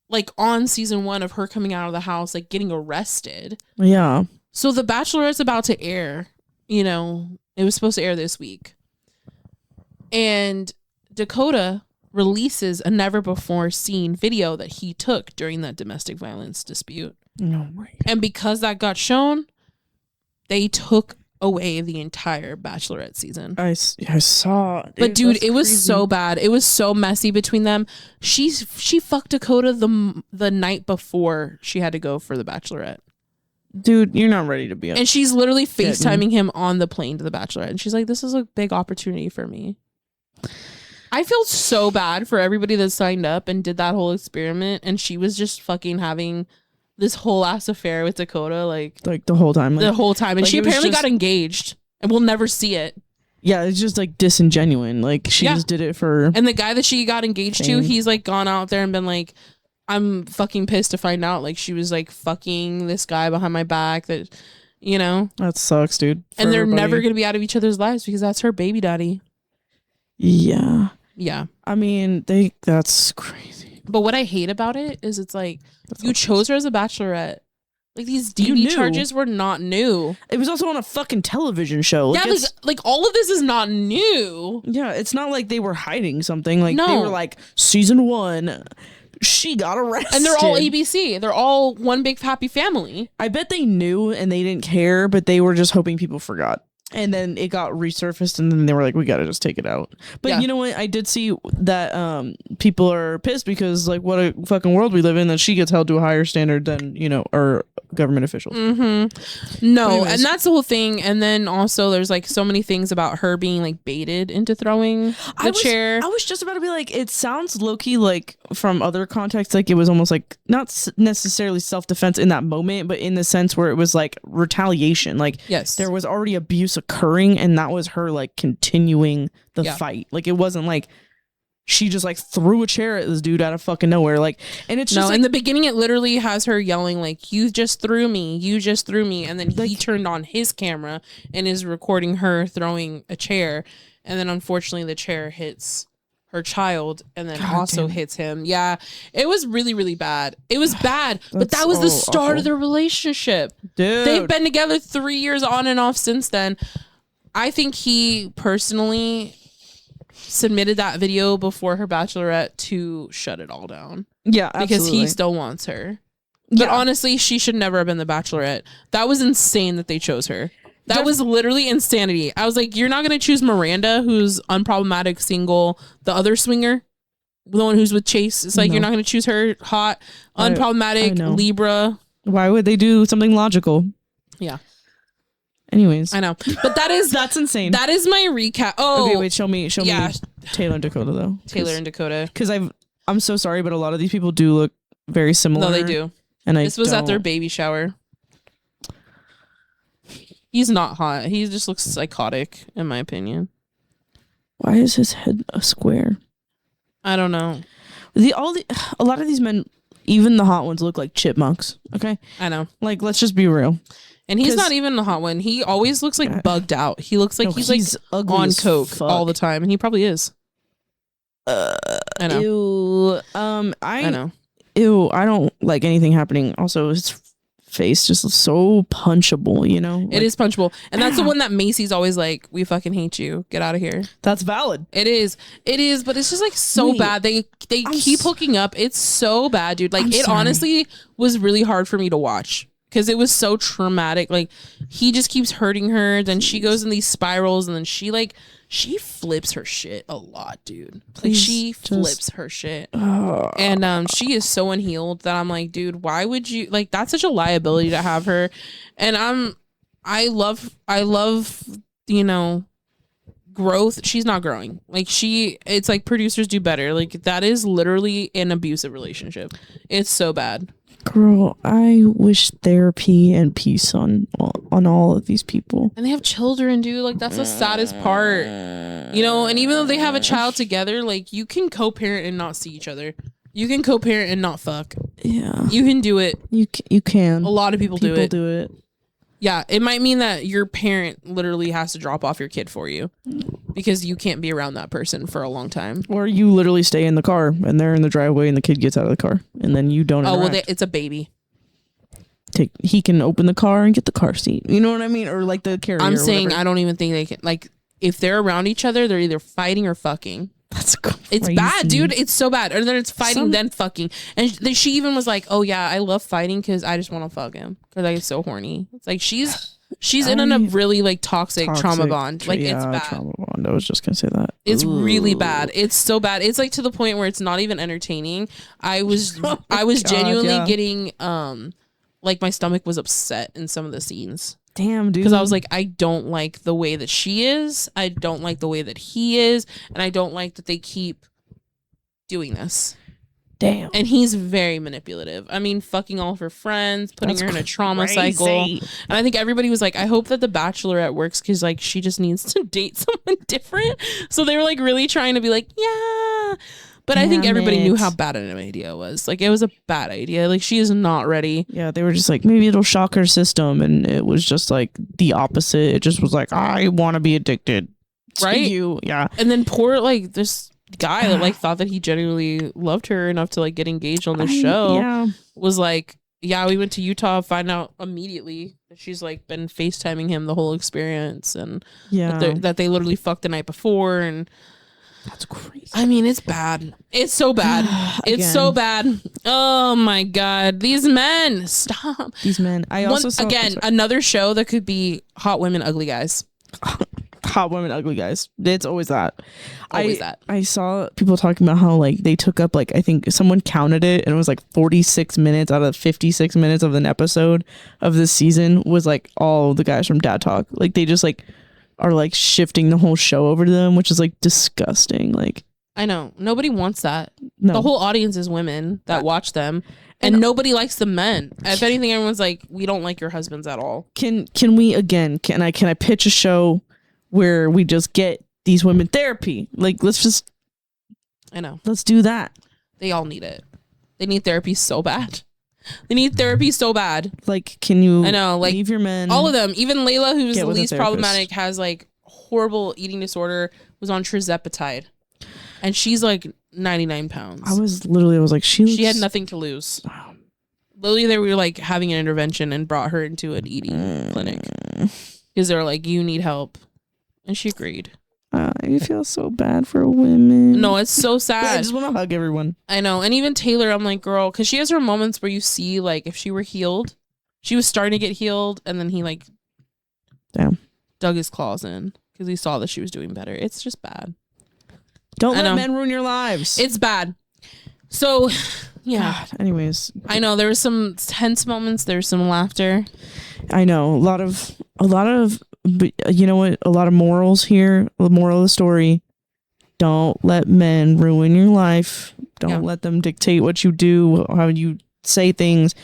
like on season 1 of her coming out of the house, like getting arrested. Yeah. So The Bachelorette's about to air, it was supposed to air this week. And Dakota releases a never before seen video that he took during that domestic violence dispute. Oh my God. And because that got shown, they took away the entire Bachelorette season. I saw. But dude, it was so bad. It was so messy between them. She fucked Dakota the night before she had to go for the Bachelorette. Dude, you're not ready to be on. And she's literally FaceTiming him on the plane to the Bachelorette. And she's like, this is a big opportunity for me. I feel so bad for everybody that signed up and did that whole experiment. And she was just fucking having this whole ass affair with Dakota, like the whole time. The whole time. And she apparently got engaged. And we'll never see it. Yeah, it's just like disingenuine. Like she just did it for. And the guy that she got engaged to, he's like gone out there and been like, I'm fucking pissed to find out like she was like fucking this guy behind my back that, That sucks, dude. And they're never going to be out of each other's lives because that's her baby daddy. Yeah. Yeah. I mean, that's crazy. But what I hate about it is it's like you chose her as a Bachelorette. Like these DV charges were not new. It was also on a fucking television show. Like, yeah, like all of this is not new. Yeah, it's not like they were hiding something. Like they were like season 1. She got arrested. And they're all ABC. They're all one big happy family. I bet they knew and they didn't care, but they were just hoping people forgot. And then it got resurfaced and then they were like, we got to just take it out. But you know what? I did see that people are pissed because like what a fucking world we live in that she gets held to a higher standard than, our government officials. Mm-hmm. No, and that's the whole thing. And then also there's like so many things about her being like baited into throwing the chair. I was just about to be like, it sounds low-key like from other contexts, like it was almost like not necessarily self-defense in that moment, but in the sense where it was like retaliation. Like there was already abuse occurring and that was her like continuing the fight. Like it wasn't like she just like threw a chair at this dude out of fucking nowhere. Like, and it's just in the beginning, it literally has her yelling like, you just threw me. And then he turned on his camera and is recording her throwing a chair. And then unfortunately the chair hits her child and then hits him. Yeah, it was really, really bad. It was bad, but that was the start awful. Of their relationship. Dude. They've been together 3 years on and off since then. I think he personally submitted that video before her bachelorette to shut it all down. Yeah, absolutely. Because he still wants her. But honestly, she should never have been the bachelorette. That was insane that they chose her. That was literally insanity. I was like, you're not going to choose Miranda, who's unproblematic, single, the other swinger, the one who's with Chase. It's like, you're not going to choose her, hot, unproblematic, Libra. Why would they do something logical? Yeah. Anyways. I know. But that's insane. That is my recap. Oh. Okay, wait, show me Taylor and Dakota, though. Taylor and Dakota. Because I'm so sorry, but a lot of these people do look very similar. No, they do. And this was at their baby shower. He's not hot. He just looks psychotic, in my opinion. Why is his head a square? I don't know. A lot of these men, even the hot ones, look like chipmunks. Okay, I know. Like, let's just be real. And he's not even the hot one. He always looks like bugged out. He looks like he's like on coke all the time, and he probably is. I know. Ew. I know. Ew. I don't like anything happening. Also, his face just so punchable, you know? It is punchable. And that's the one that Macy's always like, we fucking hate you. Get out of here. That's valid. It is, but it's just like so bad. They keep hooking up. It's so bad, dude. Like, honestly was really hard for me to watch because it was so traumatic. Like, he just keeps hurting her. Then she goes in these spirals and then she flips her shit a lot, dude. Like, she flips her shit. And she is so unhealed that I'm like, dude, why would you, like, that's such a liability to have her. And I love, you know, growth. She's not growing. Like, it's like producers do better. Like, that is literally an abusive relationship. It's so bad. Girl, I wish therapy and peace on all of these people. And they have children, dude. Like, that's the saddest part. You know, and even though they have a child together, like, you can co-parent and not see each other. You can co-parent and not fuck. Yeah. You can do it. You can. A lot of people do it. do it. Yeah, it might mean that your parent literally has to drop off your kid for you because you can't be around that person for a long time. Or you literally stay in the car and they're in the driveway and the kid gets out of the car and then you don't interact. Well, it's a baby. He can open the car and get the car seat. You know what I mean? Or like the carrier. I'm saying I don't even think they can. Like, if they're around each other, they're either fighting or fucking. That's crazy. It's bad, dude. It's so bad. Or then it's fighting, then fucking. And she even was like, "Oh yeah, I love fighting because I just want to fuck him because I get so horny." It's like she's in a really like toxic trauma bond. Like, it's bad. Trauma bond. I was just gonna say that. It's really bad. It's so bad. It's like to the point where it's not even entertaining. I was genuinely getting like my stomach was upset in some of the scenes. Damn, dude. Because I was like, I don't like the way that she is. I don't like the way that he is. And I don't like that they keep doing this. Damn. And he's very manipulative. I mean, fucking all of her friends, putting her in a trauma cycle. And I think everybody was like, I hope that the Bachelorette works because, like, she just needs to date someone different. So they were, like, really trying to be like, yeah. But I think everybody knew how bad an idea it was. Like, it was a bad idea. Like, she is not ready. Yeah, they were just like, maybe it'll shock her system. And it was just like the opposite. It just was like, I want to be addicted to you. Yeah. And then poor, like, this guy that, like, thought that he genuinely loved her enough to, like, get engaged on the show was like, yeah, we went to Utah, find out immediately that she's, like, been FaceTiming him the whole experience. And that they literally fucked the night before. And that's crazy. I mean, it's bad. It's so bad. It's so bad. Oh my God. These men. Stop. These men. I also saw another show that could be hot women, ugly guys. Hot women, ugly guys. It's always that. Always that. I saw people talking about how, like, they took up, like, I think someone counted it and it was like 46 minutes out of 56 minutes of an episode of this season was like all the guys from Dadtok. Like, they just like are like shifting the whole show over to them, which is like disgusting. Like, I know nobody wants that. No. The whole audience is women that watch them, and nobody likes the men. If anything, everyone's like, we don't like your husbands at all. Can we again? Can I pitch a show where we just get these women therapy? Like, let's just I know. Let's do that. They all need it. They need therapy so bad. They need therapy so bad. Like, can you? I know. Like, leave your men. All of them. Even Layla, who's the least problematic, has like horrible eating disorder. Was on tirzepatide, and she's like 99 pounds. I was like, she had nothing to lose. Literally, they were like having an intervention and brought her into an eating clinic because they were like, "You need help," and she agreed. I feel so bad for women. No, it's so sad. I just want to hug everyone. I know. And even Taylor, I'm like, girl, because she has her moments where you see, like, if she were healed, she was starting to get healed, and then he, like, dug his claws in because he saw that she was doing better. It's just bad. Don't let men ruin your lives. It's bad. So, yeah. God, anyways. I know. There were some tense moments. There was some laughter. I know. A lot of, but you know what? A lot of morals here. The moral of the story: don't let men ruin your life. Don't let them dictate what you do, how you say things.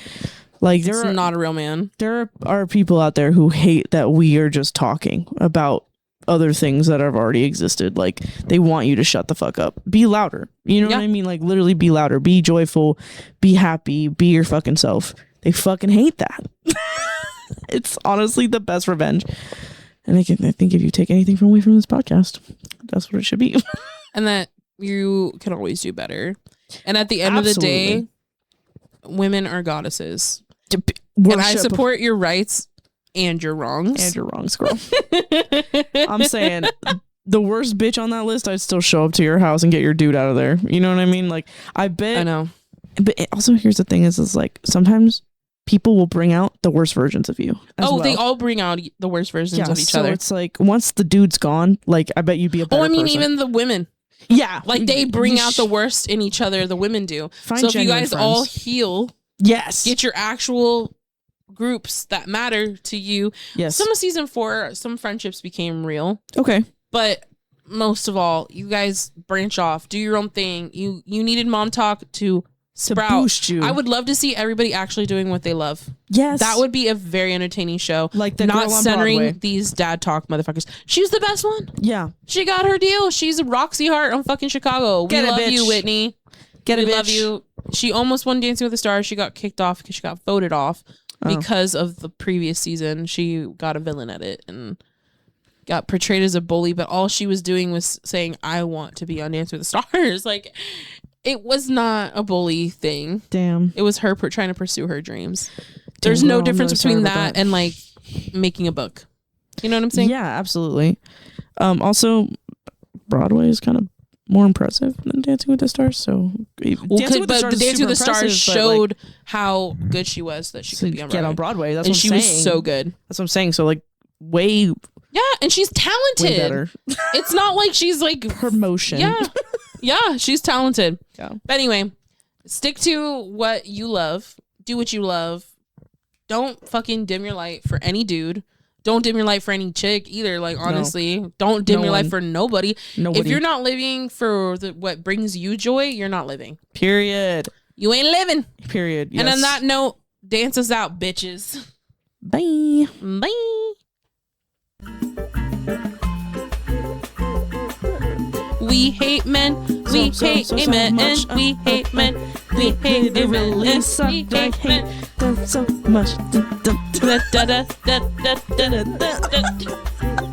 Like, it's not a real man. There are people out there who hate that we are just talking about other things that have already existed. Like, they want you to shut the fuck up. Be louder. You know what I mean? Like, literally be louder. Be joyful. Be happy. Be your fucking self. They fucking hate that. It's honestly the best revenge. And I think if you take anything away from this podcast, that's what it should be. And that you can always do better. And at the end of the day, women are goddesses. And I support your rights and your wrongs. And your wrongs, girl. I'm saying, the worst bitch on that list, I'd still show up to your house and get your dude out of there. You know what I mean? Like, I bet. I know. But also, here's the thing is like, sometimes people will bring out the worst versions of you. They all bring out the worst versions of each other. It's like, once the dude's gone, like, I bet you'd be a better person. Even the women. Yeah. Like, they bring out the worst in each other, the women do. So if you guys all heal, get your actual groups that matter to you. Yes. Some of season 4, some friendships became real. Okay. But most of all, you guys branch off, do your own thing. You needed Mom Talk to sprout. Boost you. I would love to see everybody actually doing what they love. Yes. That would be a very entertaining show. Like the not girl on centering Broadway. These dad talk motherfuckers. She's the best one. Yeah. She got her deal. She's Roxy Hart on fucking Chicago. We love you, Whitney. We love you. She almost won Dancing with the Stars. She got kicked off because she got voted off because of the previous season. She got a villain at it and got portrayed as a bully, but all she was doing was saying, I want to be on Dancing with the Stars. Like, it was not a bully thing. Damn. It was her trying to pursue her dreams. There's no difference between that and like making a book. You know what I'm saying? Yeah, absolutely. Also, Broadway is kind of more impressive than Dancing with the Stars. So, Dancing with the Stars showed how good she was, that she could be on Broadway. Get on Broadway. That's and what I'm she saying. was so good. That's what I'm saying. So, like, way. Yeah, and she's talented. Way better. It's not like she's like promotion. Yeah. Yeah, she's talented. Yeah. But anyway, stick to what you love. Do what you love. Don't fucking dim your light for any dude. Don't dim your light for any chick either. Like, honestly, don't dim your light for nobody. If you're not living for what brings you joy, you're not living. Period. You ain't living. Period. Yes. And on that note, dance us out, bitches. Bye. Bye. We hate men. We hate men. And we hate men. We hate men. We hate men. So much. Da da da da da da da da.